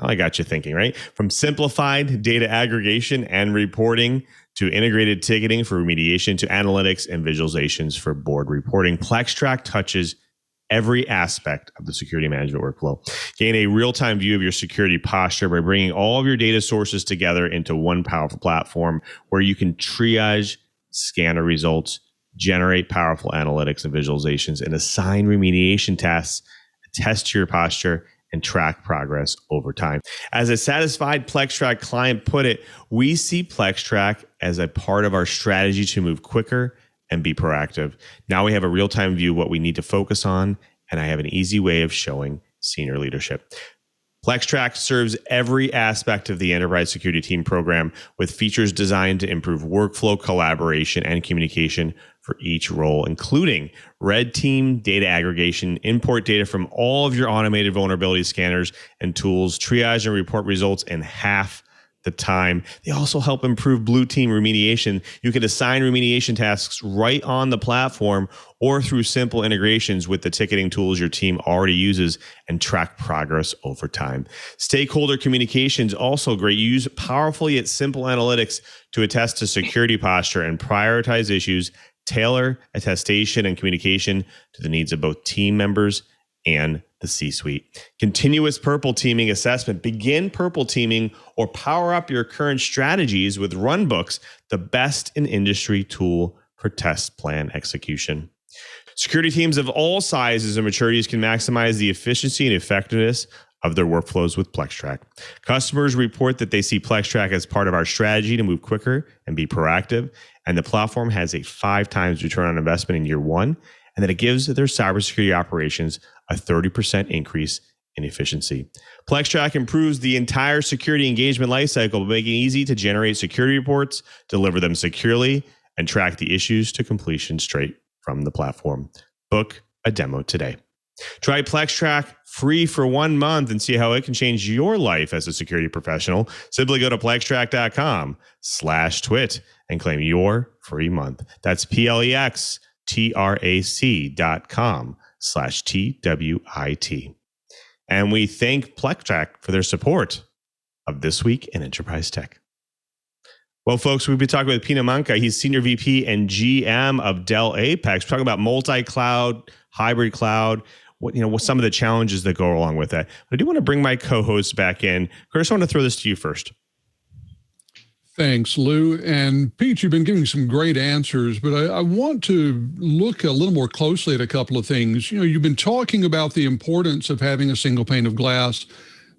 Now I got you thinking, right? From simplified data aggregation and reporting to integrated ticketing for remediation to analytics and visualizations for board reporting, Plextrack touches every aspect of the security management workflow. Gain a real-time view of your security posture by bringing all of your data sources together into one powerful platform where you can triage scanner results, generate powerful analytics and visualizations, and assign remediation tasks, test your posture, and track progress over time. As a satisfied Plextrack client put it, we see Plextrack as a part of our strategy to move quicker and be proactive. Now we have a real-time view of what we need to focus on, and I have an easy way of showing senior leadership. Plextrack serves every aspect of the enterprise security team program with features designed to improve workflow, collaboration, and communication for each role, including red team data aggregation, import data from all of your automated vulnerability scanners and tools, triage and report results in half the time. They also help improve blue team remediation. You can assign remediation tasks right on the platform or through simple integrations with the ticketing tools your team already uses and track progress over time. Stakeholder communications also great. You use powerful yet simple analytics to attest to security posture and prioritize issues, tailor attestation and communication to the needs of both team members and the C-suite. Continuous purple teaming assessment. Begin purple teaming or power up your current strategies with Runbooks, the best in industry tool for test plan execution. Security teams of all sizes and maturities can maximize the efficiency and effectiveness of their workflows with Plextrack. Customers report that they see Plextrack as part of our strategy to move quicker and be proactive, and the platform has a 5 times return on investment in year one, and that it gives their cybersecurity operations a 30% increase in efficiency. Plextrack improves the entire security engagement lifecycle by making it easy to generate security reports, deliver them securely, and track the issues to completion straight from the platform. Book a demo today. Try Plextrack free for 1 month and see how it can change your life as a security professional. Simply go to plextrack.com/twit and claim your free month. That's plextrack.com/TWIT. And we thank Plextrack for their support of This Week in Enterprise Tech. Well, folks, we've been talking with Pino Manca. He's Senior VP and GM of Dell APEX. We're talking about multi-cloud, hybrid cloud, what some of the challenges that go along with that. But I do want to bring my co-hosts back in. Chris, I want to throw this to you first. Thanks, Lou. And Pete, you've been giving some great answers, but I want to look a little more closely at a couple of things. You've been talking about the importance of having a single pane of glass,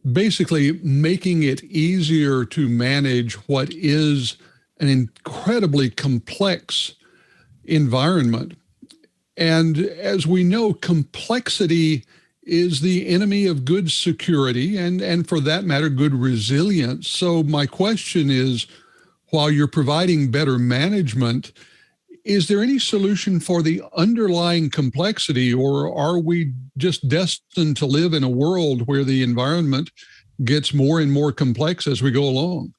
basically making it easier to manage what is an incredibly complex environment. And as we know, complexity is the enemy of good security and for that matter, good resilience. So my question is, while you're providing better management, is there any solution for the underlying complexity, or are we just destined to live in a world where the environment gets more and more complex as we go along?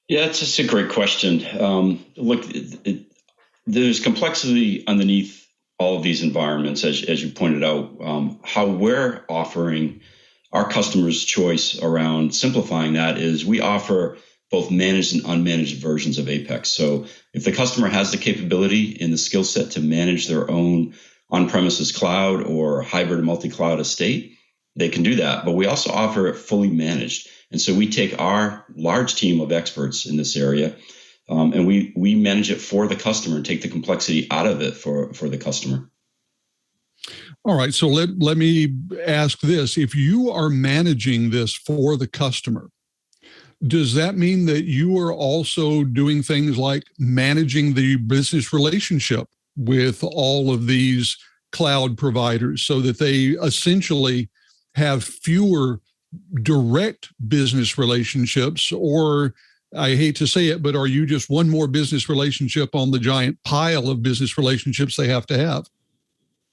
Yeah, it's just a great question. Look, there's complexity underneath all of these environments, as you pointed out. How we're offering our customers choice around simplifying that is we offer both managed and unmanaged versions of APEX. So if the customer has the capability and the skill set to manage their own on-premises cloud or hybrid multi-cloud estate, they can do that. But we also offer it fully managed. And so we take our large team of experts in this area and we manage it for the customer and take the complexity out of it for the customer. All right. So let me ask this. If you are managing this for the customer, does that mean that you are also doing things like managing the business relationship with all of these cloud providers so that they essentially have fewer direct business relationships? Or I hate to say it, but are you just one more business relationship on the giant pile of business relationships they have to have?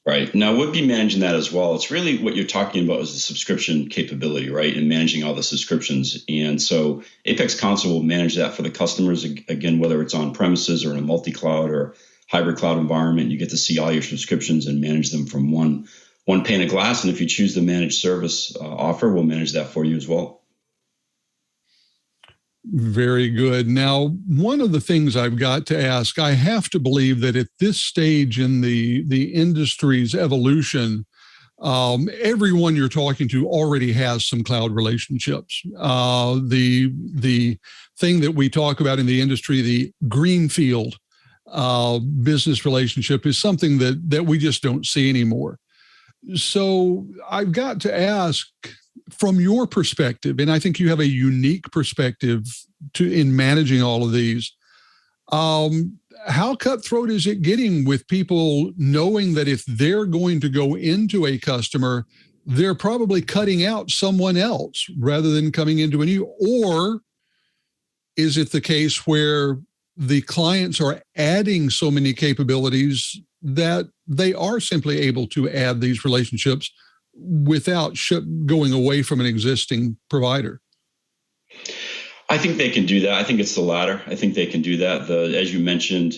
Right. Now, we'll be managing that as well. It's really what you're talking about is the subscription capability, right? And managing all the subscriptions. And so APEX Console will manage that for the customers. Again, whether it's on premises or in a multi-cloud or hybrid cloud environment, you get to see all your subscriptions and manage them from one pane of glass. And if you choose the managed service offer, we'll manage that for you as well. Very good. Now, one of the things I've got to ask, I have to believe that at this stage in the industry's evolution, everyone you're talking to already has some cloud relationships. The thing that we talk about in the industry, the greenfield business relationship, is something that we just don't see anymore. So I've got to ask, from your perspective, and I think you have a unique perspective in managing all of these, how cutthroat is it getting with people knowing that if they're going to go into a customer, they're probably cutting out someone else rather than coming into a new. Or is it the case where the clients are adding so many capabilities that they are simply able to add these relationships without going away from an existing provider? I think they can do that. I think it's the latter. I think they can do that. As you mentioned,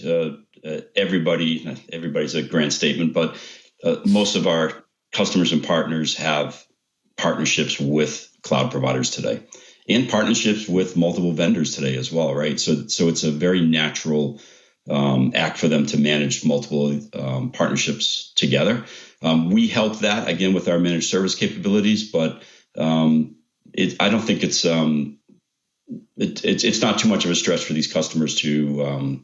everybody's a grand statement, but most of our customers and partners have partnerships with cloud providers today, and partnerships with multiple vendors today as well, right? So it's a very natural act for them to manage multiple partnerships together. We help that again with our managed service capabilities, but I don't think it's not too much of a stretch for these customers to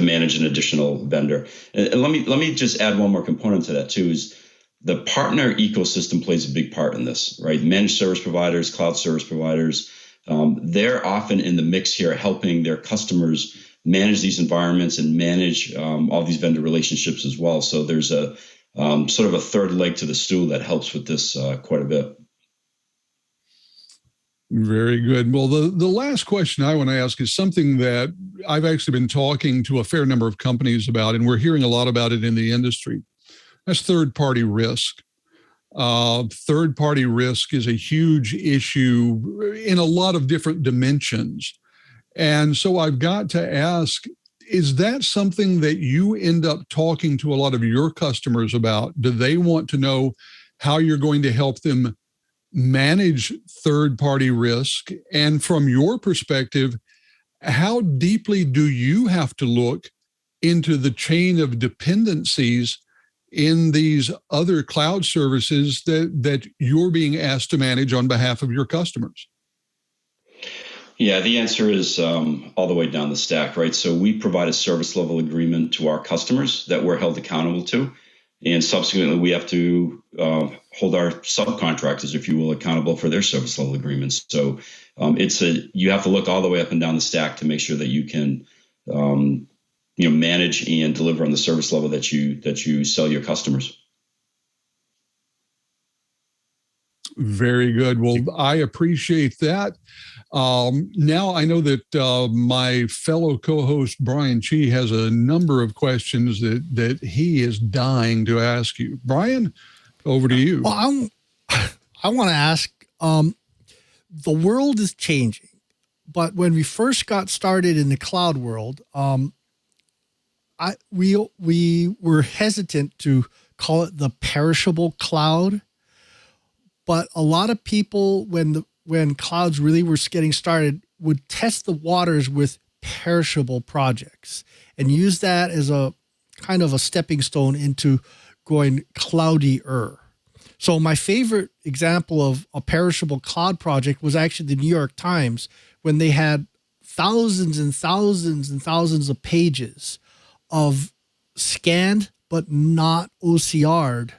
manage an additional vendor. And let me just add one more component to that too, is the partner ecosystem plays a big part in this, right? Managed service providers, cloud service providers, they're often in the mix here, helping their customers manage these environments and manage all these vendor relationships as well. So there's a sort of a third leg to the stool that helps with this quite a bit. Very good. Well, the last question I want to ask is something that I've actually been talking to a fair number of companies about, and we're hearing a lot about it in the industry. That's third-party risk. Third-party risk is a huge issue in a lot of different dimensions. And so I've got to ask, is that something that you end up talking to a lot of your customers about? Do they want to know how you're going to help them manage third-party risk? And from your perspective, how deeply do you have to look into the chain of dependencies in these other cloud services that you're being asked to manage on behalf of your customers? Yeah, the answer is all the way down the stack, right? So we provide a service level agreement to our customers that we're held accountable to. And subsequently, we have to hold our subcontractors, if you will, accountable for their service level agreements. So you have to look all the way up and down the stack to make sure that you can manage and deliver on the service level that you sell your customers. Very good. Well, I appreciate that. Now I know that my fellow co-host Brian Chee has a number of questions that he is dying to ask you. Brian, over to you. Well, I want to ask, the world is changing, but when we first got started in the cloud world, we were hesitant to call it the perishable cloud. But a lot of people, when clouds really were getting started, would test the waters with perishable projects and use that as a kind of a stepping stone into going cloudier. So my favorite example of a perishable cloud project was actually the New York Times, when they had thousands and thousands and thousands of pages of scanned but not OCR'd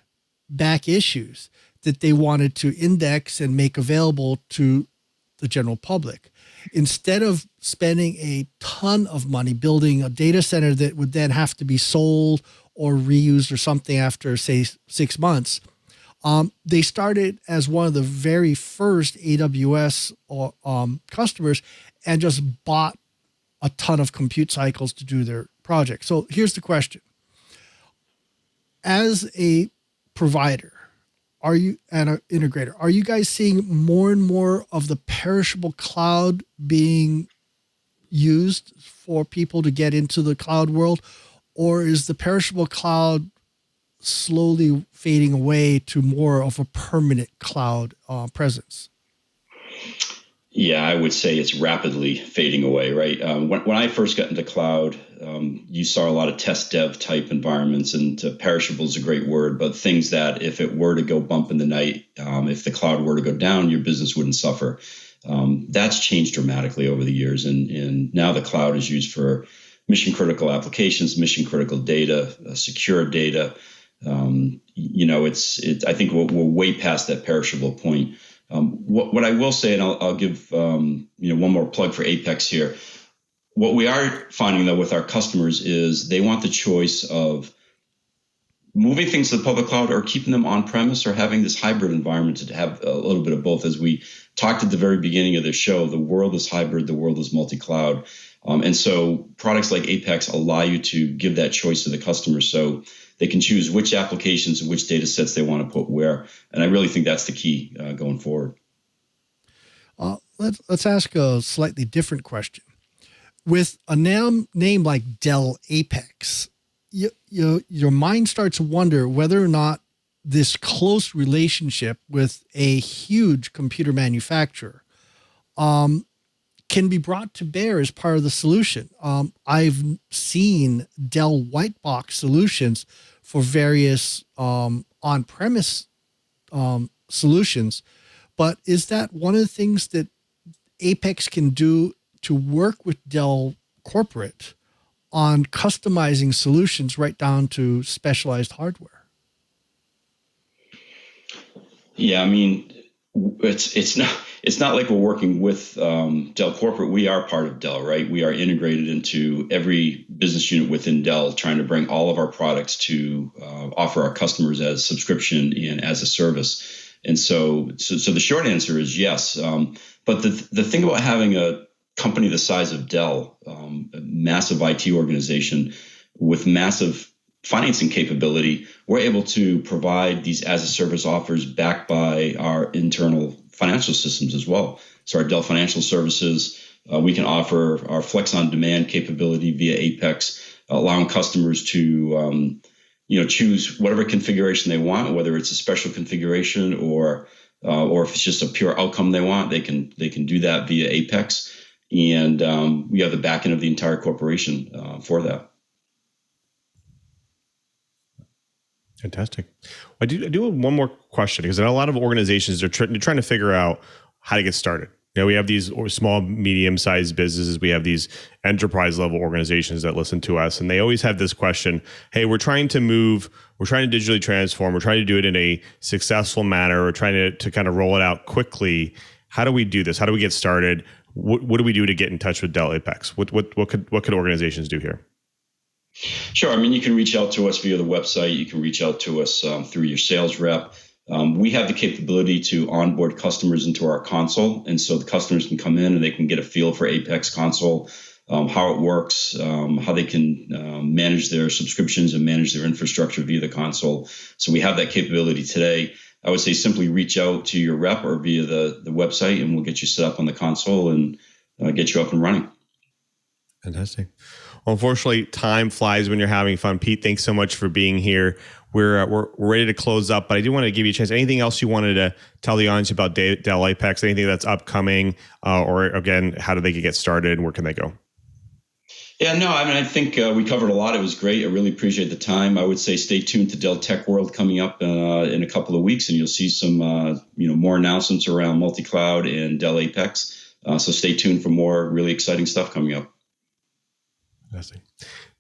back issues that they wanted to index and make available to the general public. Instead of spending a ton of money building a data center that would then have to be sold or reused or something after, say, 6 months, they started as one of the very first AWS customers and just bought a ton of compute cycles to do their project. So here's the question. As a provider, and an integrator, are you guys seeing more and more of the perishable cloud being used for people to get into the cloud world? Or is the perishable cloud slowly fading away to more of a permanent cloud presence? Yeah, I would say it's rapidly fading away, right? When I first got into cloud, you saw a lot of test dev type environments, and perishable is a great word, but things that if it were to go bump in the night, if the cloud were to go down, your business wouldn't suffer. That's changed dramatically over the years. And now the cloud is used for mission critical applications, mission critical data, secure data. I think we're way past that perishable point. What I will say, and I'll give one more plug for APEX here. What we are finding though with our customers is they want the choice of moving things to the public cloud or keeping them on premise or having this hybrid environment to have a little bit of both. As we talked at the very beginning of the show, the world is hybrid, the world is multi-cloud. And so products like APEX allow you to give that choice to the customer so they can choose which applications and which data sets they want to put where. And I really think that's the key going forward. Let's ask a slightly different question. With a name like Dell APEX, your mind starts to wonder whether or not this close relationship with a huge computer manufacturer can be brought to bear as part of the solution. I've seen Dell white box solutions for various on-premise solutions, but is that one of the things that APEX can do to work with Dell corporate on customizing solutions right down to specialized hardware? Yeah, I mean, it's not like we're working with Dell corporate. We are part of Dell, right? We are integrated into every business unit within Dell, trying to bring all of our products to offer our customers as subscription and as a service. And so the short answer is yes. But the thing about having a company the size of Dell, a massive IT organization with massive financing capability, we're able to provide these as a service offers backed by our internal financial systems as well. So our Dell Financial Services, we can offer our Flex on Demand capability via APEX, allowing customers to choose whatever configuration they want, whether it's a special configuration or if it's just a pure outcome they want, they can do that via APEX. And we have the backing of the entire corporation for that. Fantastic. I do have one more question, because I know a lot of organizations are trying to figure out how to get started. We have these small, medium-sized businesses. We have these enterprise-level organizations that listen to us, and they always have this question: hey, we're trying to digitally transform. We're trying to do it in a successful manner. We're trying to kind of roll it out quickly. How do we do this? How do we get started? What do we do to get in touch with Dell APEX? What could organizations do here? Sure. I mean, you can reach out to us via the website. You can reach out to us through your sales rep. We have the capability to onboard customers into our console. And so the customers can come in and they can get a feel for APEX console, how it works, how they can manage their subscriptions and manage their infrastructure via the console. So we have that capability today. I would say simply reach out to your rep or via the website, and we'll get you set up on the console and get you up and running. Fantastic. Well, unfortunately, time flies when you're having fun. Pete, thanks so much for being here. We're ready to close up, but I do want to give you a chance. Anything else you wanted to tell the audience about Dell APEX? Anything that's upcoming, or again, how do they get started and where can they go? Yeah, no, I mean, I think we covered a lot. It was great. I really appreciate the time. I would say stay tuned to Dell Tech World coming up in a couple of weeks, and you'll see some more announcements around multi-cloud and Dell APEX. So stay tuned for more really exciting stuff coming up. Fantastic.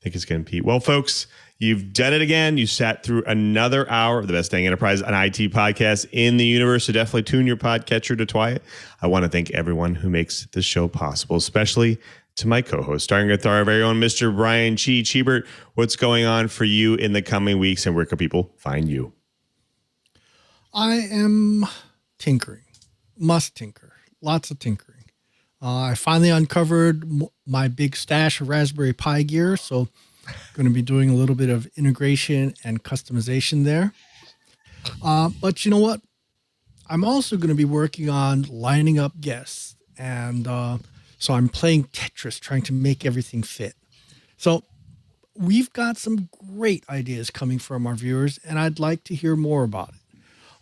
Thank you again, Pete. Well, folks, you've done it again. You sat through another hour of the best dang enterprise and IT podcast in the universe. So definitely tune your podcatcher to TWiT. I want to thank everyone who makes this show possible, especially to my co-host, starting with our very own Mr. Brian Chee. Cheebert, what's going on for you in the coming weeks, and where can people find you? I am tinkering, must tinker, lots of tinkering. I finally uncovered my big stash of Raspberry Pi gear, so I'm going to be doing a little bit of integration and customization there. But you know what? I'm also going to be working on lining up guests, and so I'm playing Tetris, trying to make everything fit. So we've got some great ideas coming from our viewers, and I'd like to hear more about it.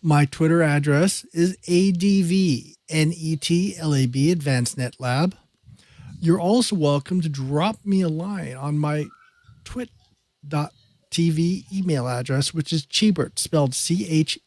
My Twitter address is ADVNETLAB, Advanced Net Lab. You're also welcome to drop me a line on my twit.tv email address, which is Cheebert, spelled CHEEBERT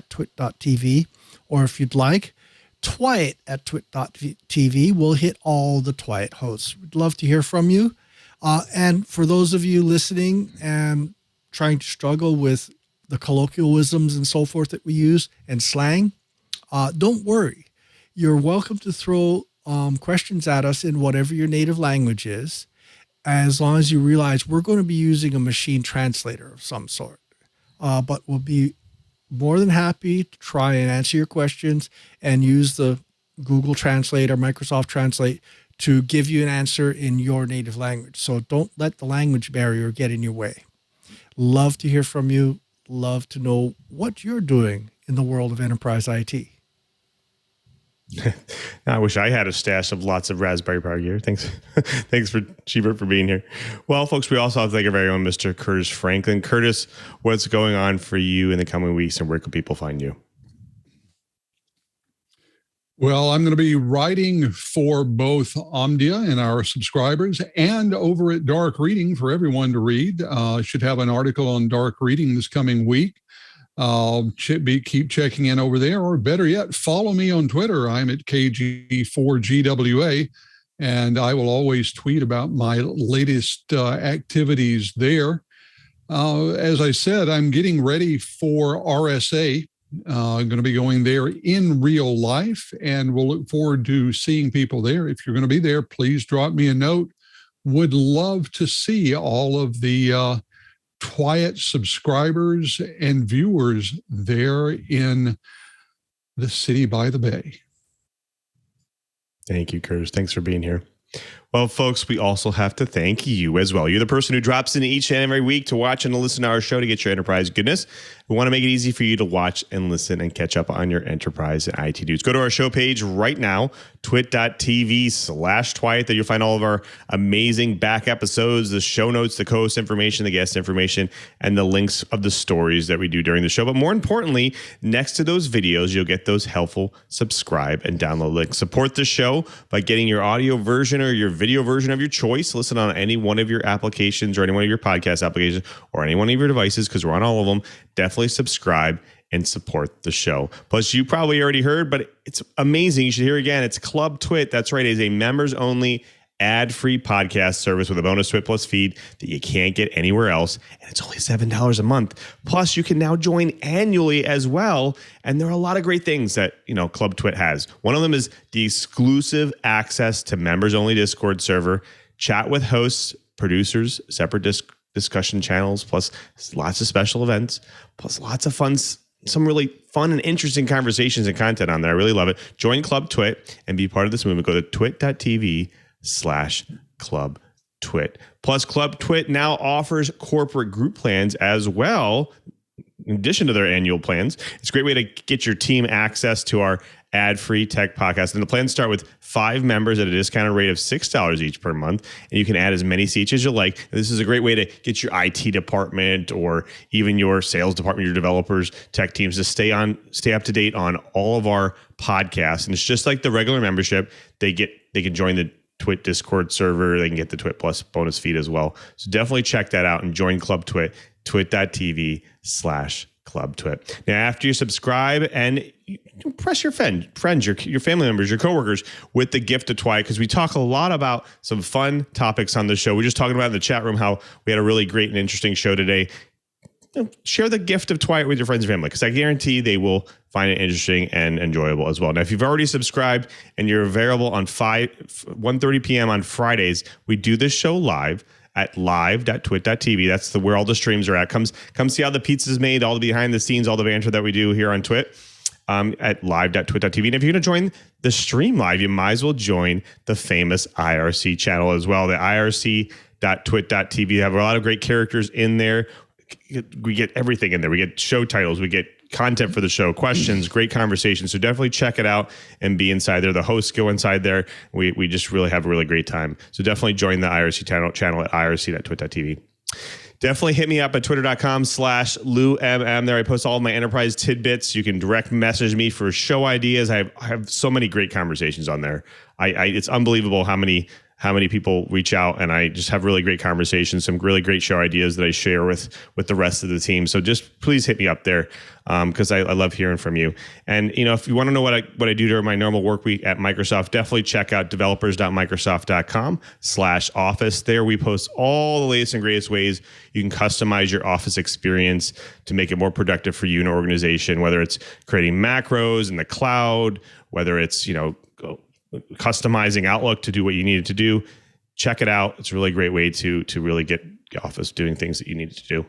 @twit.tv. Or if you'd like, TWiT @twit.tv. We'll hit all the TWiT hosts. We'd love to hear from you. And for those of you listening and trying to struggle with the colloquialisms and so forth that we use and slang, don't worry. You're welcome to throw questions at us in whatever your native language is. as long as you realize we're going to be using a machine translator of some sort. But we'll be more than happy to try and answer your questions and use the Google Translate or Microsoft Translate to give you an answer in your native language. So don't let the language barrier get in your way. Love to hear from you. Love to know what you're doing in the world of enterprise IT. I wish I had a stash of lots of Raspberry Pi gear. Thanks. Thanks for Cheebert for being here. Well, folks, we also have to thank our very own Mr. Curtis Franklin. Curtis, what's going on for you in the coming weeks, and where can people find you? Well, I'm going to be writing for both Omdia and our subscribers and over at Dark Reading for everyone to read. Should have an article on Dark Reading this coming week. Keep checking in over there, or better yet, follow me on Twitter. I'm at KG4GWA, and I will always tweet about my latest activities there. As I said, I'm getting ready for RSA. I'm going to be going there in real life, and we'll look forward to seeing people there. If you're going to be there, please drop me a note. Would love to see all of the TWiT subscribers and viewers there in the city by the bay. Thank you, Curtis. Thanks for being here. Well, folks, we also have to thank you as well. You're the person who drops in each and every week to watch and to listen to our show to get your enterprise goodness. We want to make it easy for you to watch and listen and catch up on your enterprise and IT news. Go to our show page right now, twit.tv/TWiT. There you'll find all of our amazing back episodes, the show notes, the co-host information, the guest information, and the links of the stories that we do during the show. But more importantly, next to those videos, you'll get those helpful subscribe and download links. Support the show by getting your audio version or your video version of your choice. Listen on any one of your applications or any one of your podcast applications or any one of your devices, because we're on all of them. Definitely subscribe and support the show. Plus, you probably already heard, but it's amazing. You should hear again. It's Club TWiT. That's right. It is a members-only ad-free podcast service with a bonus TWiT Plus feed that you can't get anywhere else. And it's only $7 a month. Plus, you can now join annually as well. And there are a lot of great things that, Club TWiT has. One of them is the exclusive access to members-only Discord server, chat with hosts, producers, separate discussion channels, plus lots of special events, plus lots of fun, some really fun and interesting conversations and content on there. I really love it. Join Club TWiT and be part of this movement. Go to twit.tv/Club TWiT. Plus, Club TWiT now offers corporate group plans as well, in addition to their annual plans. It's a great way to get your team access to our ad-free tech podcast. And the plans start with 5 members at a discounted rate of $6 each per month. And you can add as many seats as you like. And this is a great way to get your IT department or even your sales department, your developers, tech teams to stay up to date on all of our podcasts. And it's just like the regular membership. They can join the TWiT Discord server. They can get the TWiT Plus bonus feed as well. So definitely check that out and join Club TWiT, twit.tv/Club TWiT. Now, after you subscribe and you impress your friends, your family members, your coworkers with the gift of TWiT, because we talk a lot about some fun topics on the show. We're just talking about in the chat room how we had a really great and interesting show today. Share the gift of TWiT with your friends and family, because I guarantee they will find it interesting and enjoyable as well. Now, if you've already subscribed and you're available on 1:30 p.m. on Fridays, we do this show live at live.twit.tv. That's where all the streams are at. Come see how the pizza's made, all the behind the scenes, all the banter that we do here on TWiT at live.twit.tv. And if you're going to join the stream live, you might as well join the famous IRC channel as well. The irc.twit.tv have a lot of great characters in there. We get everything in there. We get show titles. We get content for the show, questions, great conversations. So definitely check it out and be inside there. The hosts go inside there. We just really have a really great time. So definitely join the IRC channel at irc.twit.tv. Definitely hit me up at twitter.com/LouMM. There I post all of my enterprise tidbits. You can direct message me for show ideas. I have so many great conversations on there. It's unbelievable how many people reach out, and I just have really great conversations, some really great show ideas that I share with the rest of the team. So just please hit me up there because I love hearing from you. And if you want to know what I do during my normal work week at Microsoft, definitely check out developers.microsoft.com/office. There we post all the latest and greatest ways you can customize your Office experience to make it more productive for you and your organization, whether it's creating macros in the cloud, whether it's customizing Outlook to do what you need it to do. check it out. It's a really great way to really get off us doing things that you need to do.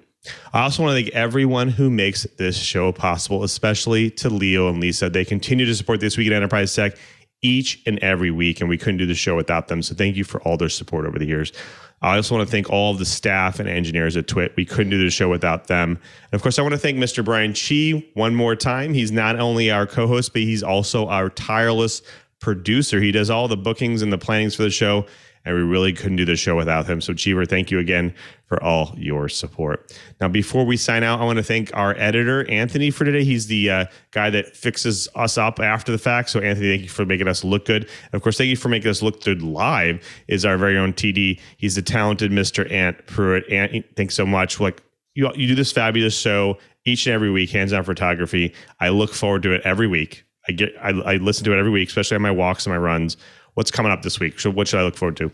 I also want to thank everyone who makes this show possible, especially to Leo and Lisa. They continue to support This Week in Enterprise Tech each and every week, and we couldn't do the show without them. So thank you for all their support over the years. I also want to thank all of the staff and engineers at TWiT. We couldn't do the show without them. And of course, I want to thank Mr. Brian Chee one more time. He's not only our co-host, but he's also our tireless producer. He does all the bookings and the plannings for the show, and we really couldn't do the show without him. So Cheever, thank you again for all your support. Now, before we sign out, I want to thank our editor, Anthony, for today. He's the guy that fixes us up after the fact. So Anthony, thank you for making us look good. And of course, thank you for making us look good live is our very own TD. He's the talented Mr. Ant Pruitt. Ant, thanks so much. Like you do this fabulous show each and every week, hands-on photography. I look forward to it every week. I listen to it every week, especially on my walks and my runs. What's coming up this week? So what should I look forward to?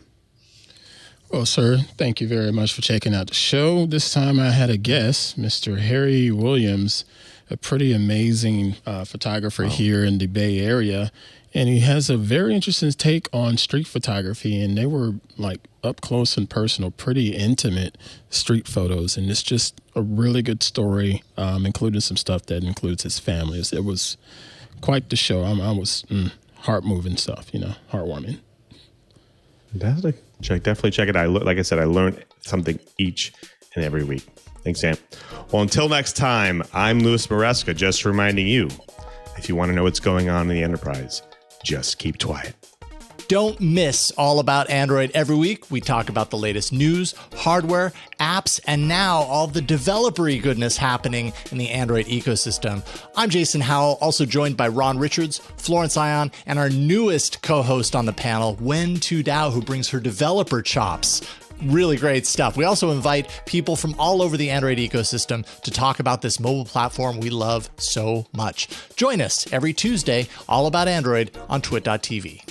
Well, sir, thank you very much for checking out the show. This time I had a guest, Mr. Harry Williams, a pretty amazing photographer here in the Bay Area. And he has a very interesting take on street photography. And they were like up close and personal, pretty intimate street photos. And it's just a really good story, including some stuff that includes his family. It was quite the show. I was heart-moving stuff, heartwarming. Fantastic. Definitely check it out. Like I said, I learned something each and every week. Thanks, Sam. Well, until next time, I'm Louis Maresca, just reminding you, if you want to know what's going on in the enterprise, just keep quiet. Don't miss All About Android every week. We talk about the latest news, hardware, apps, and now all the developer-y goodness happening in the Android ecosystem. I'm Jason Howell, also joined by Ron Richards, Florence Ion, and our newest co-host on the panel, Wen Tu Dao, who brings her developer chops. Really great stuff. We also invite people from all over the Android ecosystem to talk about this mobile platform we love so much. Join us every Tuesday, All About Android on twit.tv.